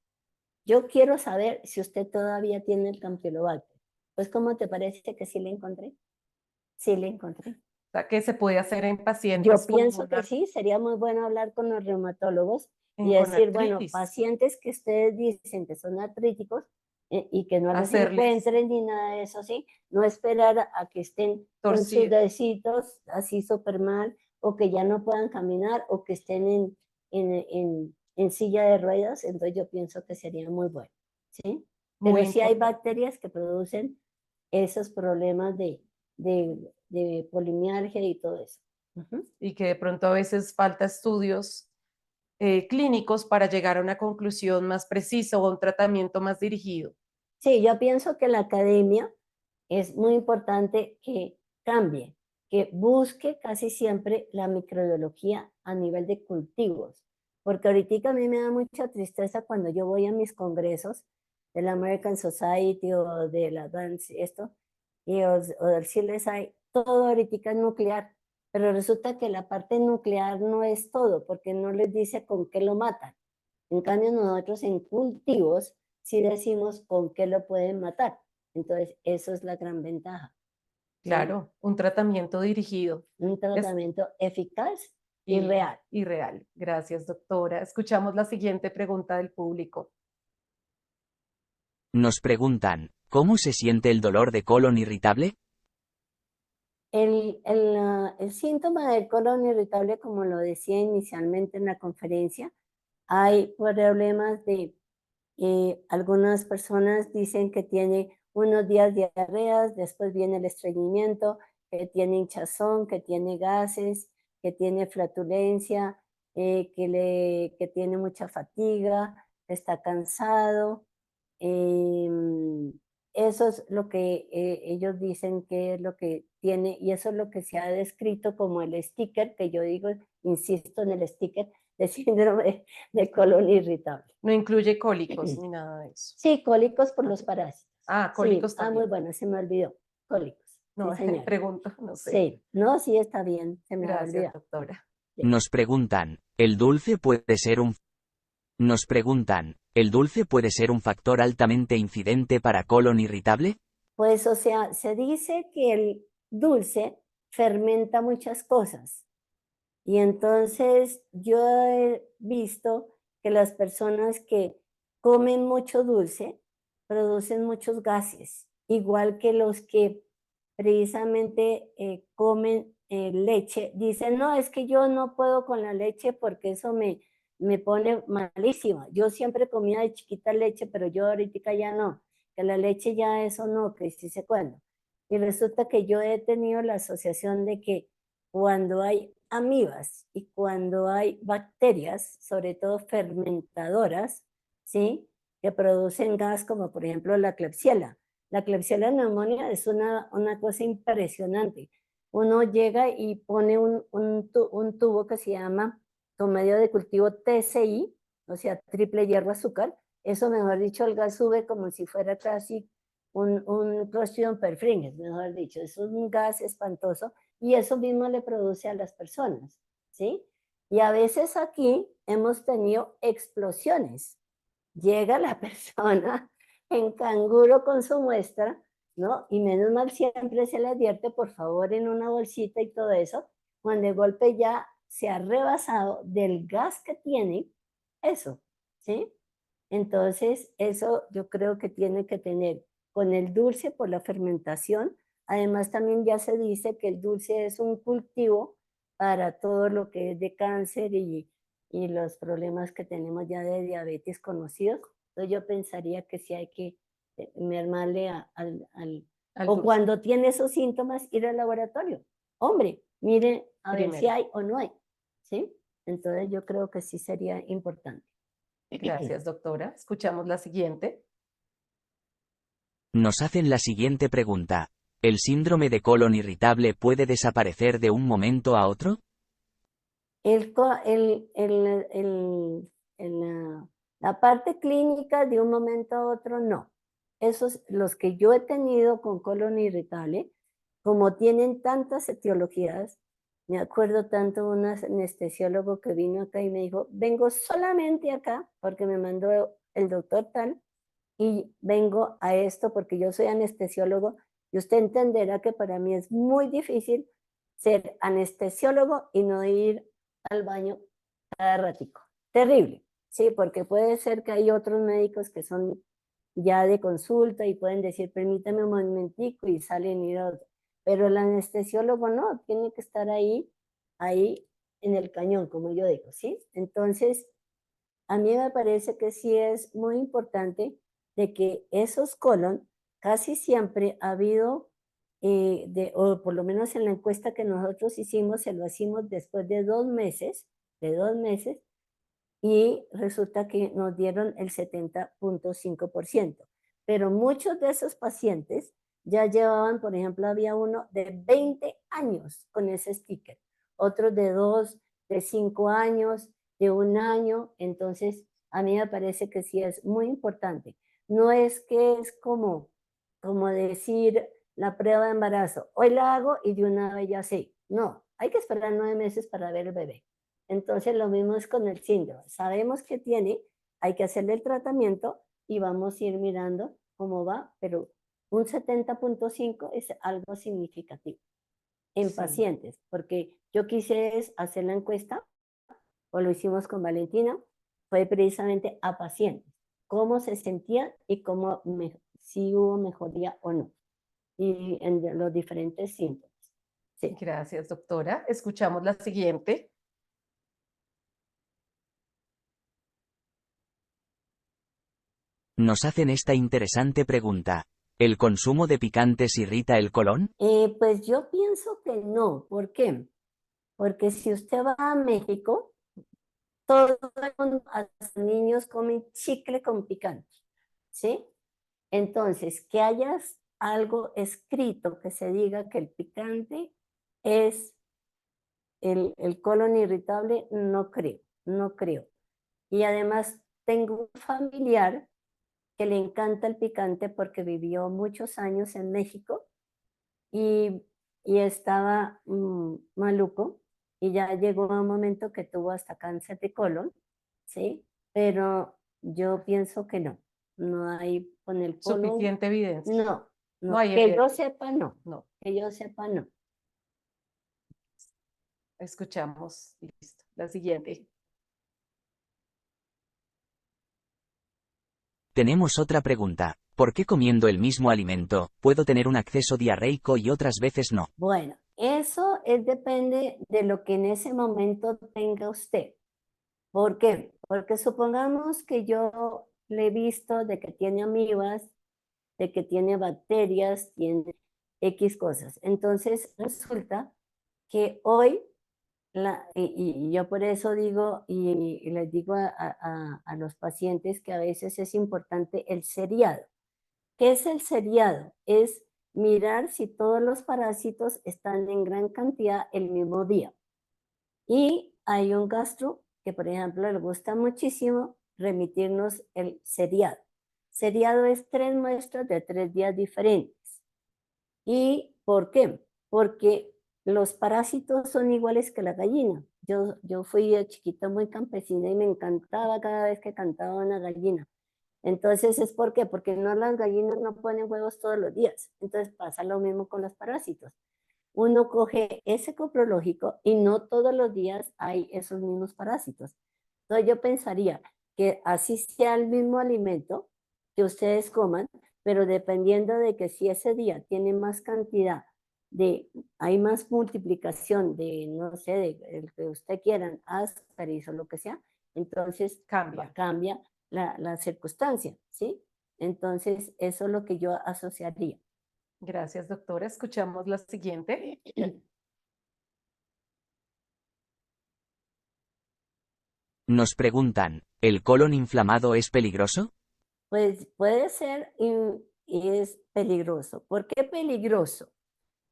Yo quiero saber si usted todavía tiene el Campylobacter. Pues, ¿cómo te parece que sí le encontré? Sí le encontré. O sea, ¿qué se puede hacer en Yo pacientes pienso que sí, sería muy bueno hablar con los reumatólogos y con decir, bueno, artritis? pacientes que ustedes dicen que son artríticos y que no los Hacerles encuentren ni nada de eso, sí, no esperar a que estén con sus torcido. deditos así súper mal o que ya no puedan caminar o que estén en silla de ruedas, entonces yo pienso que sería muy bueno, ¿sí? Muy Pero sí hay importante. bacterias que producen esos problemas de polimialgia y todo eso. Ujú. Y que de pronto a veces falta estudios clínicos para llegar a una conclusión más precisa o a un tratamiento más dirigido. Sí, yo pienso que la academia es muy importante que cambie, que busque casi siempre la microbiología a nivel de cultivos, porque ahorita a mí me da mucha tristeza cuando yo voy a mis congresos de la American Society o de la Advance, esto, o del CLSI, todo ahorita es nuclear, pero resulta que la parte nuclear no es todo, porque no les dice con qué lo matan. En cambio, nosotros en cultivos sí decimos con qué lo pueden matar. Entonces, eso es la gran ventaja, ¿sí? Claro, un tratamiento dirigido. Un Es, tratamiento eficaz y y, real. y real. Gracias, doctora. Escuchamos la siguiente pregunta del público. Nos preguntan, ¿cómo se siente el dolor de colon irritable? El síntoma del colon irritable, como lo decía inicialmente en la conferencia, hay problemas de, algunas personas dicen que tiene unos días diarreas, después viene el estreñimiento, que tiene hinchazón, que tiene gases, que tiene flatulencia, que tiene mucha fatiga, que está cansado. Em, Eso es lo que ellos dicen que es lo que tiene, y eso es lo que se ha descrito como el sticker, que yo digo, insisto en el sticker de síndrome de colon irritable. No incluye cólicos ni nada de eso. Sí, cólicos por Ah, los parásitos. Sí, cólicos muy también. bueno, se me olvidó. Cólicos, No, sí, señora. pregunto, no sé. Sí, no, sí está bien, se me ha Gracias, olvidado. Nos Sí. preguntan, ¿el dulce puede ser un... Nos preguntan, ¿el dulce puede ser un factor altamente incidente para colon irritable? Pues, o sea, se dice que el dulce fermenta muchas cosas. Y entonces yo he visto que las personas que comen mucho dulce producen muchos gases, igual que los que precisamente comen leche. Dicen, no, es que yo no puedo con la leche porque eso me pone malísima. Yo siempre comía de chiquita leche, pero yo ahorita ya no, que la leche ya eso no, que sí sé cuándo. Y resulta que yo he tenido la asociación de que cuando hay amibas y cuando hay bacterias, sobre todo fermentadoras, ¿sí? Que producen gas, como por ejemplo la Klebsiella. La Klebsiella pneumoniae es una cosa impresionante. Uno llega y pone un tubo que se llama con medio de cultivo TCI, o sea, triple hierro azúcar. Eso, mejor dicho, el gas sube como si fuera casi un Clostridium perfringens, mejor dicho. Es un gas espantoso y eso mismo le produce a las personas, ¿sí? Y a veces aquí hemos tenido explosiones. Llega la persona en canguro con su muestra, ¿no? Y menos mal siempre se le advierte, por favor, en una bolsita y todo eso, cuando el golpe ya se ha rebasado del gas que tiene, eso, ¿sí? Entonces, eso yo creo que tiene que tener con el dulce por la fermentación. Además, también ya se dice que el dulce es un cultivo para todo lo que es de cáncer y los problemas que tenemos ya de diabetes conocidos. Entonces, yo pensaría que sí hay que mermarle Al o dulce. cuando tiene esos síntomas, ir al laboratorio. Hombre, mire a ver si Primero. hay o no hay, ¿sí? Entonces, yo creo que sí sería importante. Gracias, doctora. Escuchamos la siguiente. Nos hacen la siguiente pregunta. ¿El síndrome de colon irritable puede desaparecer de un momento a otro? El, co- el, la parte clínica de un momento a otro no. esos, los que yo he tenido con colon irritable, como tienen tantas etiologías, me acuerdo tanto de un anestesiólogo que vino acá y me dijo, vengo solamente acá porque me mandó el doctor tal y vengo a esto porque yo soy anestesiólogo y usted entenderá que para mí es muy difícil ser anestesiólogo y no ir al baño cada ratico. Terrible, sí, porque puede ser que hay otros médicos que son ya de consulta y pueden decir, permítame un momentico y salen y ir a otro. Pero el anestesiólogo no, tiene que estar ahí en el cañón, como yo digo, ¿sí? Entonces, a mí me parece que sí es muy importante de que esos colon casi siempre ha habido, o por lo menos en la encuesta que nosotros hicimos, se lo hicimos después de 2 meses, y resulta que nos dieron el 70.5%. Pero muchos de esos pacientes ya llevaban, por ejemplo, había uno de 20 años con ese sticker, otros de 2, de 5 años, de 1 año. Entonces, a mí me parece que sí es muy importante. No es que es como decir la prueba de embarazo, hoy la hago y de una vez ya sé. No, hay que esperar 9 meses para ver el bebé. Entonces lo mismo es con el síndrome. Sabemos que tiene, hay que hacerle el tratamiento y vamos a ir mirando cómo va, pero un 70.5 es algo significativo en Sí. pacientes, porque yo quise hacer la encuesta, o lo hicimos con Valentina, fue precisamente a pacientes, cómo se sentían y si hubo mejoría o no, y en los diferentes síntomas. Sí. Gracias, doctora. Escuchamos la siguiente. Nos hacen esta interesante pregunta. ¿El consumo de picantes irrita el colon? Pues yo pienso que no. ¿Por qué? Porque si usted va a México, todos los niños comen chicle con picante, ¿sí? Entonces, que hayas algo escrito que se diga que el picante es el colon irritable, no creo, no creo. Y además tengo un familiar que le encanta el picante porque vivió muchos años en México y, y estaba maluco y ya llegó a un momento que tuvo hasta cáncer de colon, ¿sí? Pero yo pienso que no, no hay con el colon, Suficiente evidencia. no, No no, hay que yo evidencia. sepa no, No. que yo sepa no. Escuchamos. Listo. La siguiente. Tenemos otra pregunta. ¿Por qué comiendo el mismo alimento puedo tener un acceso diarreico y otras veces no? Bueno, eso depende de lo que en ese momento tenga usted. ¿Por qué? Porque supongamos que yo le he visto de que tiene amibas, de que tiene bacterias, tiene X cosas. Entonces resulta que hoy, y yo por eso digo, y les digo a los pacientes que a veces es importante el seriado. ¿Qué es el seriado? Es mirar si todos los parásitos están en gran cantidad el mismo día. Y hay un gastro que, por ejemplo, le gusta muchísimo remitirnos el seriado. Seriado es 3 muestras de 3 días diferentes. ¿Y por qué? Porque los parásitos son iguales que la gallina. Yo fui de chiquita muy campesina y me encantaba cada vez que cantaba una gallina. Entonces, ¿es por qué? Porque no, las gallinas no ponen huevos todos los días. Entonces pasa lo mismo con los parásitos. Uno coge ese coprológico y no todos los días hay esos mismos parásitos. Entonces yo pensaría que así sea el mismo alimento que ustedes coman, pero dependiendo de que si ese día tiene más cantidad hay más multiplicación de, no sé, de el que usted quieran, ascaris o lo que sea, entonces cambia la circunstancia, ¿sí? Entonces eso es lo que yo asociaría. Gracias, doctora. Escuchamos la siguiente. Nos preguntan, ¿el colon inflamado es peligroso? Pues puede ser y es peligroso. ¿Por qué peligroso?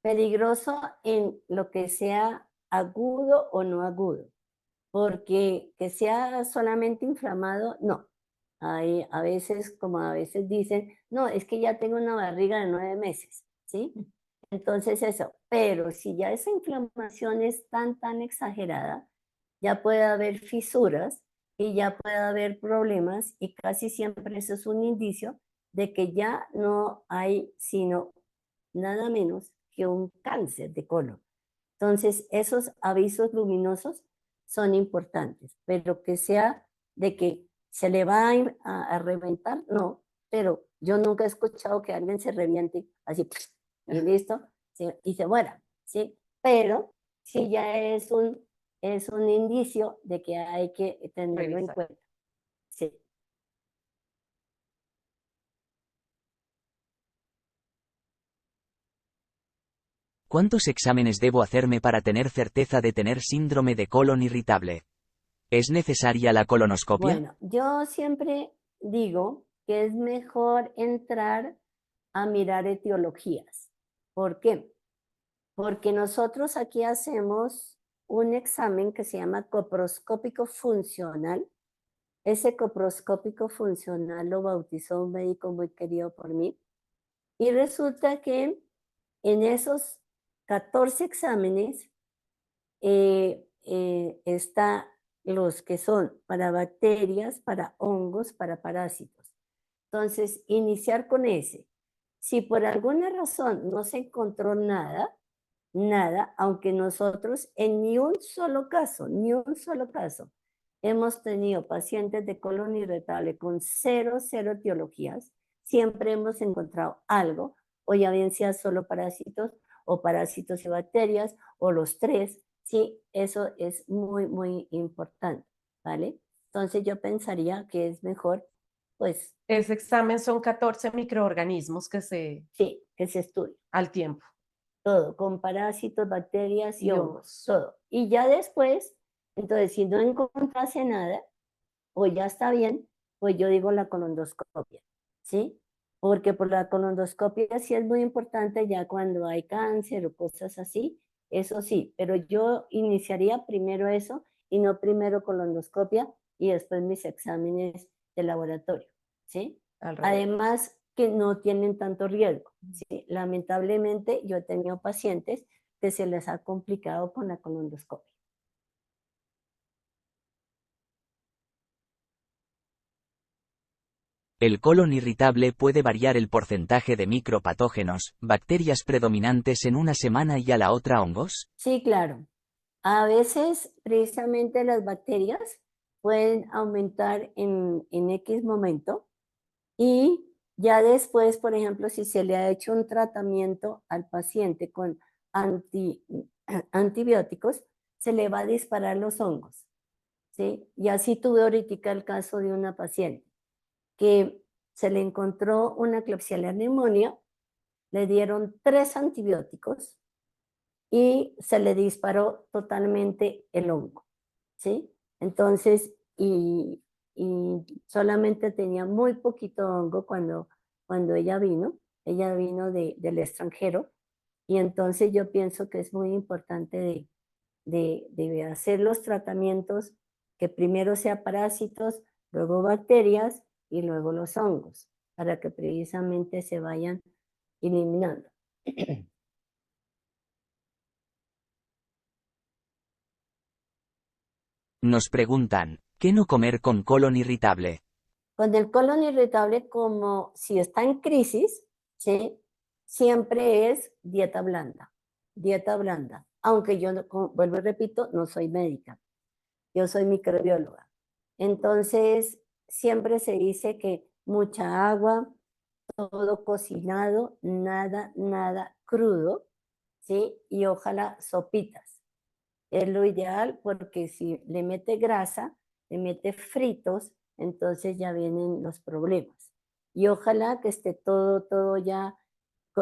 Peligroso en lo que sea agudo o no agudo. Porque que sea solamente inflamado, no. Hay a veces, como a veces dicen, no, es que ya tengo una barriga de 9 meses, ¿sí? Entonces eso, pero si ya esa inflamación es tan exagerada, ya puede haber fisuras y ya puede haber problemas y casi siempre eso es un indicio de que ya no hay sino nada menos que un cáncer de colon. Entonces, esos avisos luminosos son importantes, pero que sea de que se le va a reventar, no, pero yo nunca he escuchado que alguien se reviente así, y listo, ¿sí? Y se muera, ¿sí? Pero sí ya es un indicio de que hay que tenerlo en Revisar. cuenta, sí. ¿Cuántos exámenes debo hacerme para tener certeza de tener síndrome de colon irritable? ¿Es necesaria la colonoscopia? Bueno, yo siempre digo que es mejor entrar a mirar etiologías. ¿Por qué? Porque nosotros aquí hacemos un examen que se llama coproscópico funcional. Ese coproscópico funcional lo bautizó un médico muy querido por mí. Y resulta que en esos 14 exámenes está los que son para bacterias, para hongos, para parásitos. Entonces, iniciar con ese. Si por alguna razón no se encontró nada, nada, aunque nosotros en ni un solo caso, hemos tenido pacientes de colon irritable con cero etiologías, siempre hemos encontrado algo, o ya bien sea solo parásitos, o parásitos y bacterias, o los tres, sí, eso es muy importante, ¿vale? Entonces yo pensaría que es mejor, pues, Ese examen son 14 microorganismos que se sí, que se estudie. al tiempo. Todo, con parásitos, bacterias y Y hongos, hongos. todo. Y ya después, entonces, si no encontrase nada, o ya está bien, pues yo digo la colondoscopia, ¿sí? Porque por la colondoscopia sí es muy importante ya cuando hay cáncer o cosas así, eso sí, pero yo iniciaría primero eso y no primero colondoscopia y después mis exámenes de laboratorio, ¿sí? Al revés. Además que no tienen tanto riesgo, ¿sí? Lamentablemente yo he tenido pacientes que se les ha complicado con la colondoscopia. El colon irritable puede variar el porcentaje de micropatógenos, bacterias predominantes en una semana y a la otra hongos. Sí, claro. A veces, precisamente las bacterias pueden aumentar en X momento y ya después, por ejemplo, si se le ha hecho un tratamiento al paciente con antibióticos, se le va a disparar los hongos, ¿sí? Y así tuve ahorita el caso de una paciente que se le encontró una Klebsiella pneumonia, le dieron 3 antibióticos y se le disparó totalmente el hongo, ¿sí? Entonces, y solamente tenía muy poquito hongo cuando ella vino del extranjero, y entonces yo pienso que es muy importante de hacer los tratamientos, que primero sea parásitos, luego bacterias y luego los hongos, para que precisamente se vayan eliminando. Nos preguntan, ¿qué no comer con colon irritable? Con el colon irritable, como si está en crisis, ¿sí? Siempre es dieta blanda, aunque yo, vuelvo y repito, no soy médica, yo soy microbióloga. Entonces, siempre se dice que mucha agua, todo cocinado, nada crudo, ¿sí? Y ojalá sopitas. Es lo ideal porque si le mete grasa, le mete fritos, entonces ya vienen los problemas. Y ojalá que esté todo ya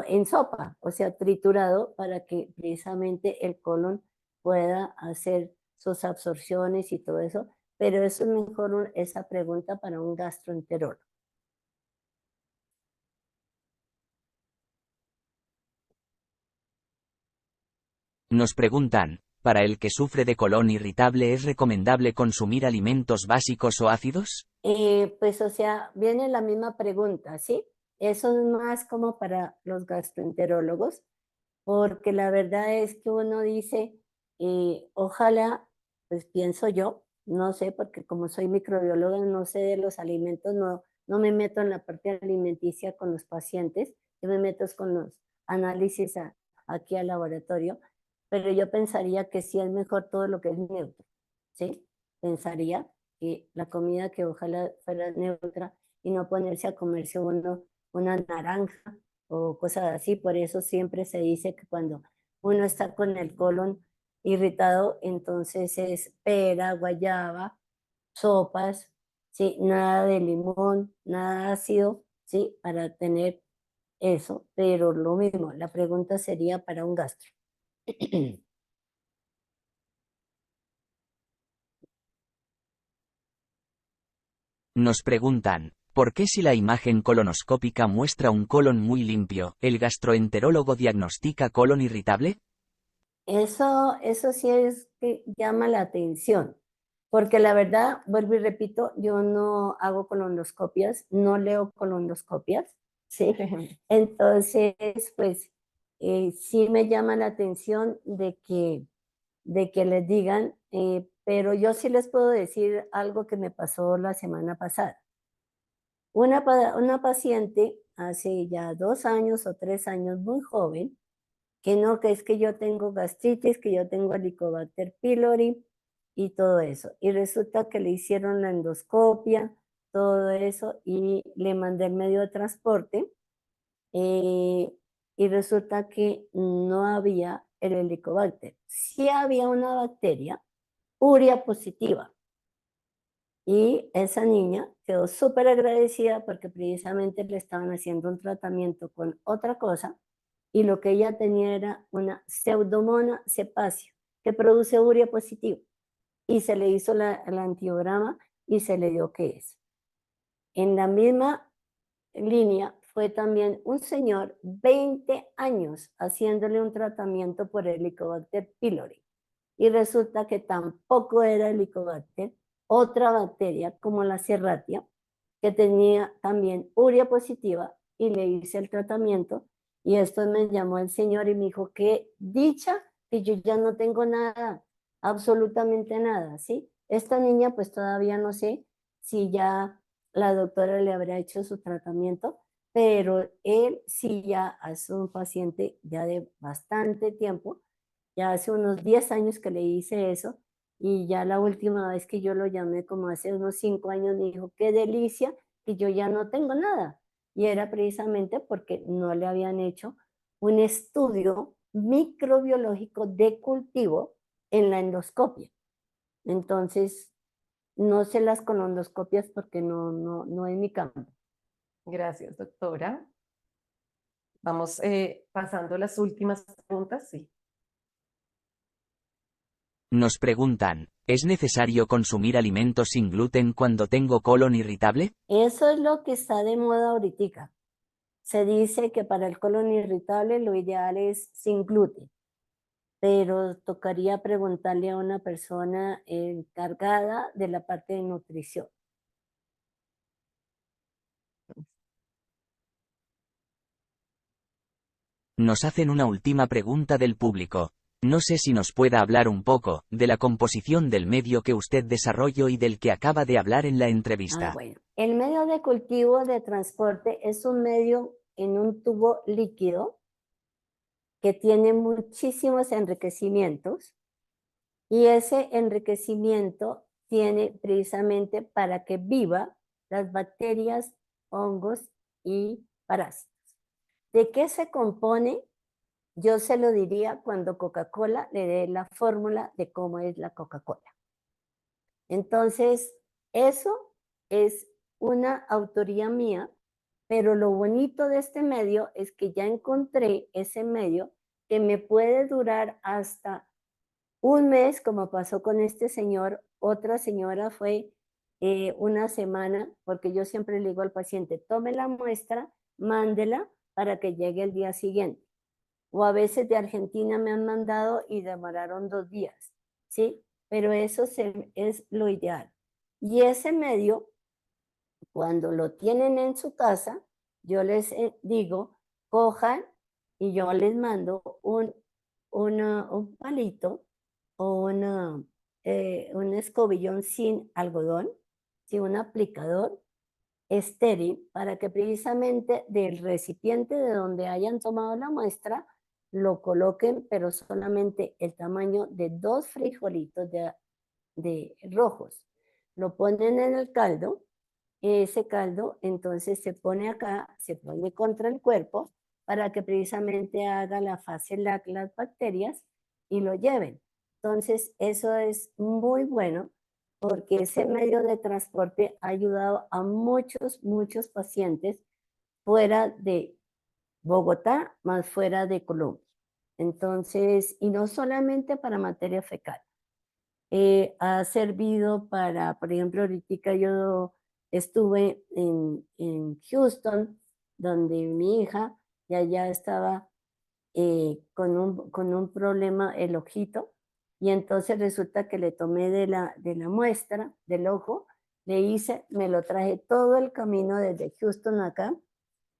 en sopa, o sea, triturado para que precisamente el colon pueda hacer sus absorciones y todo eso, pero eso es mejor esa pregunta para un gastroenterólogo. Nos preguntan, ¿para el que sufre de colon irritable es recomendable consumir alimentos básicos o ácidos? Pues, o sea, viene la misma pregunta, ¿sí? Eso es más como para los gastroenterólogos, porque la verdad es que uno dice, ojalá, pues pienso yo, no sé, porque como soy microbióloga, no sé de los alimentos, no me meto en la parte alimenticia con los pacientes, yo me meto es con los análisis aquí al laboratorio, pero yo pensaría que sí es mejor todo lo que es neutro, ¿sí? Pensaría que la comida que ojalá fuera neutra y no ponerse a comerse uno una naranja o cosas así. Por eso siempre se dice que cuando uno está con el colon irritado, entonces es pera, guayaba, sopas, ¿sí? Nada de limón, nada ácido, ¿sí? Para tener eso, pero lo mismo, la pregunta sería para un gastro. Nos preguntan, ¿por qué si la imagen colonoscópica muestra un colon muy limpio, el gastroenterólogo diagnostica colon irritable? Eso sí es que llama la atención, porque la verdad, vuelvo y repito, yo no hago colonoscopias, no leo colonoscopias, ¿sí? Entonces, pues, sí me llama la atención de que les digan, pero yo sí les puedo decir algo que me pasó la semana pasada. Una paciente hace ya 2 años o 3 años, muy joven, que no, que es que yo tengo gastritis, que yo tengo Helicobacter pylori y todo eso. Y resulta que le hicieron la endoscopia, todo eso, y le mandé el medio de transporte, eh, y resulta que no había el Helicobacter. Sí había una bacteria, urea positiva. Y esa niña quedó súper agradecida porque precisamente le estaban haciendo un tratamiento con otra cosa y lo que ella tenía era una pseudomonas cepacia que produce urea positiva y se le hizo el antiograma y se le dio que es. En la misma línea fue también un señor, 20 años, haciéndole un tratamiento por Helicobacter pylori y resulta que tampoco era Helicobacter, otra bacteria como la Serratia, que tenía también urea positiva y le hice el tratamiento y esto me llamó el señor y me dijo, qué dicha que yo ya no tengo nada, absolutamente nada, ¿sí? Esta niña pues todavía no sé si ya la doctora le habrá hecho su tratamiento, pero él sí ya es un paciente ya de bastante tiempo, ya hace unos 10 años que le hice eso y ya la última vez que yo lo llamé, como hace unos 5 años, me dijo, qué delicia, que yo ya no tengo nada. Y era precisamente porque no le habían hecho un estudio microbiológico de cultivo en la endoscopia. Entonces, no sé las colonoscopias porque no es mi campo. Gracias, doctora. Vamos pasando las últimas preguntas, sí. Nos preguntan, ¿es necesario consumir alimentos sin gluten cuando tengo colon irritable? Eso es lo que está de moda ahorita. Se dice que para el colon irritable lo ideal es sin gluten, pero tocaría preguntarle a una persona encargada de la parte de nutrición. Nos hacen una última pregunta del público. No sé si nos pueda hablar un poco de la composición del medio que usted desarrolló y del que acaba de hablar en la entrevista. Bueno, el medio de cultivo de transporte es un medio en un tubo líquido que tiene muchísimos enriquecimientos y ese enriquecimiento tiene precisamente para que viva las bacterias, hongos y parásitos. ¿De qué se compone? Yo se lo diría cuando Coca-Cola le dé la fórmula de cómo es la Coca-Cola. Entonces, eso es una autoría mía, pero lo bonito de este medio es que ya encontré ese medio que me puede durar hasta un mes, como pasó con este señor. Otra señora fue una semana, porque yo siempre le digo al paciente, tome la muestra, mándela para que llegue el día siguiente. O a veces de Argentina me han mandado y demoraron 2 días, ¿sí? Pero eso es lo ideal. Y ese medio Cuando lo tienen en su casa, yo les digo, cojan y yo les mando un palito o un escobillón sin algodón, sin un aplicador estéril, para que precisamente del recipiente de donde hayan tomado la muestra, lo coloquen, pero solamente el tamaño de 2 frijolitos de rojos. Lo ponen en el caldo, ese caldo entonces se pone acá, se pone contra el cuerpo para que precisamente haga la fase las bacterias y lo lleven. Entonces eso es muy bueno porque ese medio de transporte ha ayudado a muchos pacientes fuera de Bogotá, más fuera de Colombia. Entonces, y no solamente para materia fecal. Ha servido para, por ejemplo, ahorita yo estuve en Houston, donde mi hija ya estaba con un problema el ojito, y entonces resulta que le tomé de la muestra del ojo, le hice, me lo traje todo el camino desde Houston acá,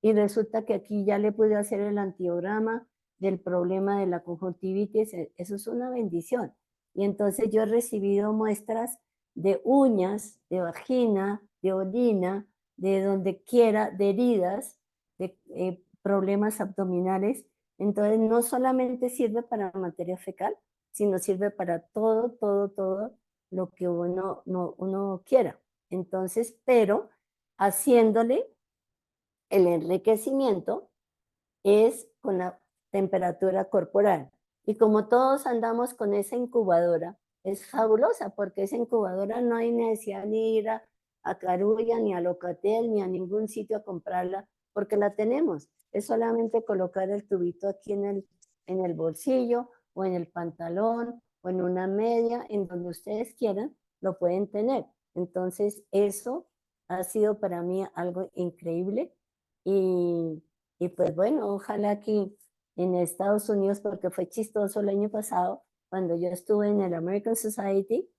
y resulta que aquí ya le pude hacer el antiograma del problema de la conjuntivitis. Eso es una bendición. Y entonces yo he recibido muestras de uñas, de vagina, de orina, de donde quiera, de heridas, de problemas abdominales. Entonces no solamente sirve para materia fecal, sino sirve para todo lo que uno quiera. Entonces, pero haciéndole el enriquecimiento es con la temperatura corporal. Y como todos andamos con esa incubadora, es fabulosa porque esa incubadora no hay necesidad ni ir a Carulla, ni a Locatel, ni a ningún sitio a comprarla, porque la tenemos. Es solamente colocar el tubito aquí en el bolsillo o en el pantalón o en una media, en donde ustedes quieran, lo pueden tener. Entonces eso ha sido para mí algo increíble y pues bueno, ojalá que en Estados Unidos, porque fue chistoso el año pasado, cuando yo estuve en el American Society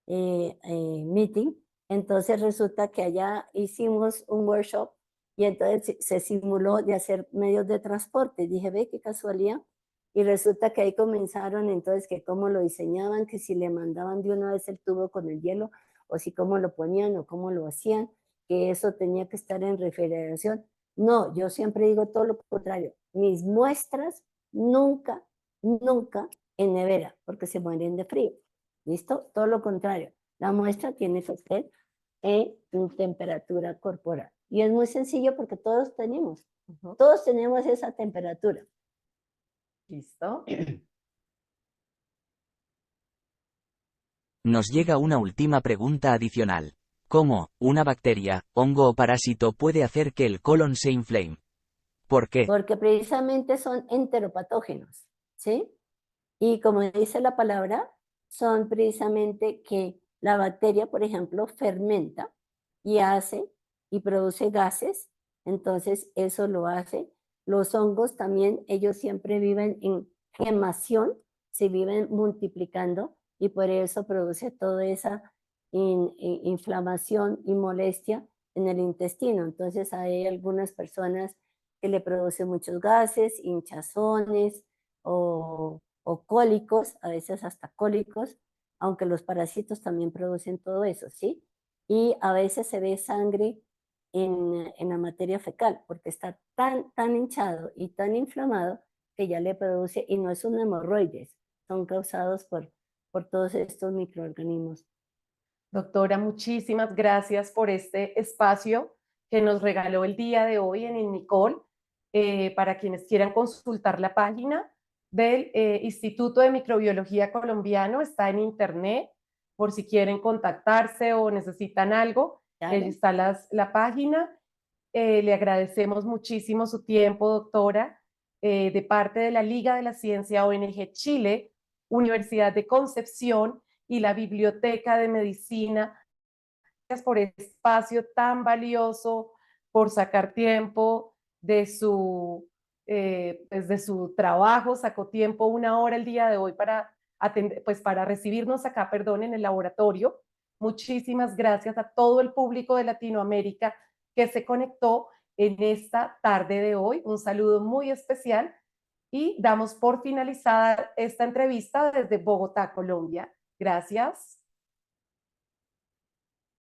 Meeting, entonces resulta que allá hicimos un workshop y entonces se simuló de hacer medios de transporte. Dije, ve, qué casualidad. Y resulta que ahí comenzaron entonces que cómo lo diseñaban, que si le mandaban de una vez el tubo con el hielo, o si cómo lo ponían o cómo lo hacían, que eso tenía que estar en refrigeración. No, yo siempre digo todo lo contrario. Mis muestras nunca en nevera, porque se mueren de frío. ¿Listo? Todo lo contrario. La muestra tiene que ser en temperatura corporal. Y es muy sencillo porque todos tenemos esa temperatura. ¿Listo? Nos llega una última pregunta adicional. ¿Cómo una bacteria, hongo o parásito puede hacer que el colon se inflame? ¿Por qué? Porque precisamente son enteropatógenos, ¿sí? Y como dice la palabra, son precisamente que la bacteria, por ejemplo, fermenta y hace y produce gases, entonces eso lo hace. Los hongos también, ellos siempre viven en gemación, se viven multiplicando y por eso produce toda esa inflamación y molestia en el intestino. Entonces hay algunas personas que le producen muchos gases, hinchazones o cólicos, a veces hasta cólicos, aunque los parásitos también producen todo eso, ¿sí? Y a veces se ve sangre en la materia fecal, porque está tan hinchado y tan inflamado que ya le produce, y no es un hemorroides, son causados por todos estos microorganismos. Doctora, muchísimas gracias por este espacio que nos regaló el día de hoy en INMICOL. Para quienes quieran consultar la página del Instituto de Microbiología Colombiano, está en internet, por si quieren contactarse o necesitan algo, Claro. está la página. Le agradecemos muchísimo su tiempo, doctora, de parte de la Liga de la Ciencia ONG Chile, Universidad de Concepción y la Biblioteca de Medicina. Gracias por este espacio tan valioso, por sacar tiempo pues de su trabajo, sacó tiempo, 1 hora el día de hoy para, atender, pues para recibirnos acá, perdón, en el laboratorio. Muchísimas gracias a todo el público de Latinoamérica que se conectó en esta tarde de hoy. Un saludo muy especial y damos por finalizada esta entrevista desde Bogotá, Colombia. Gracias.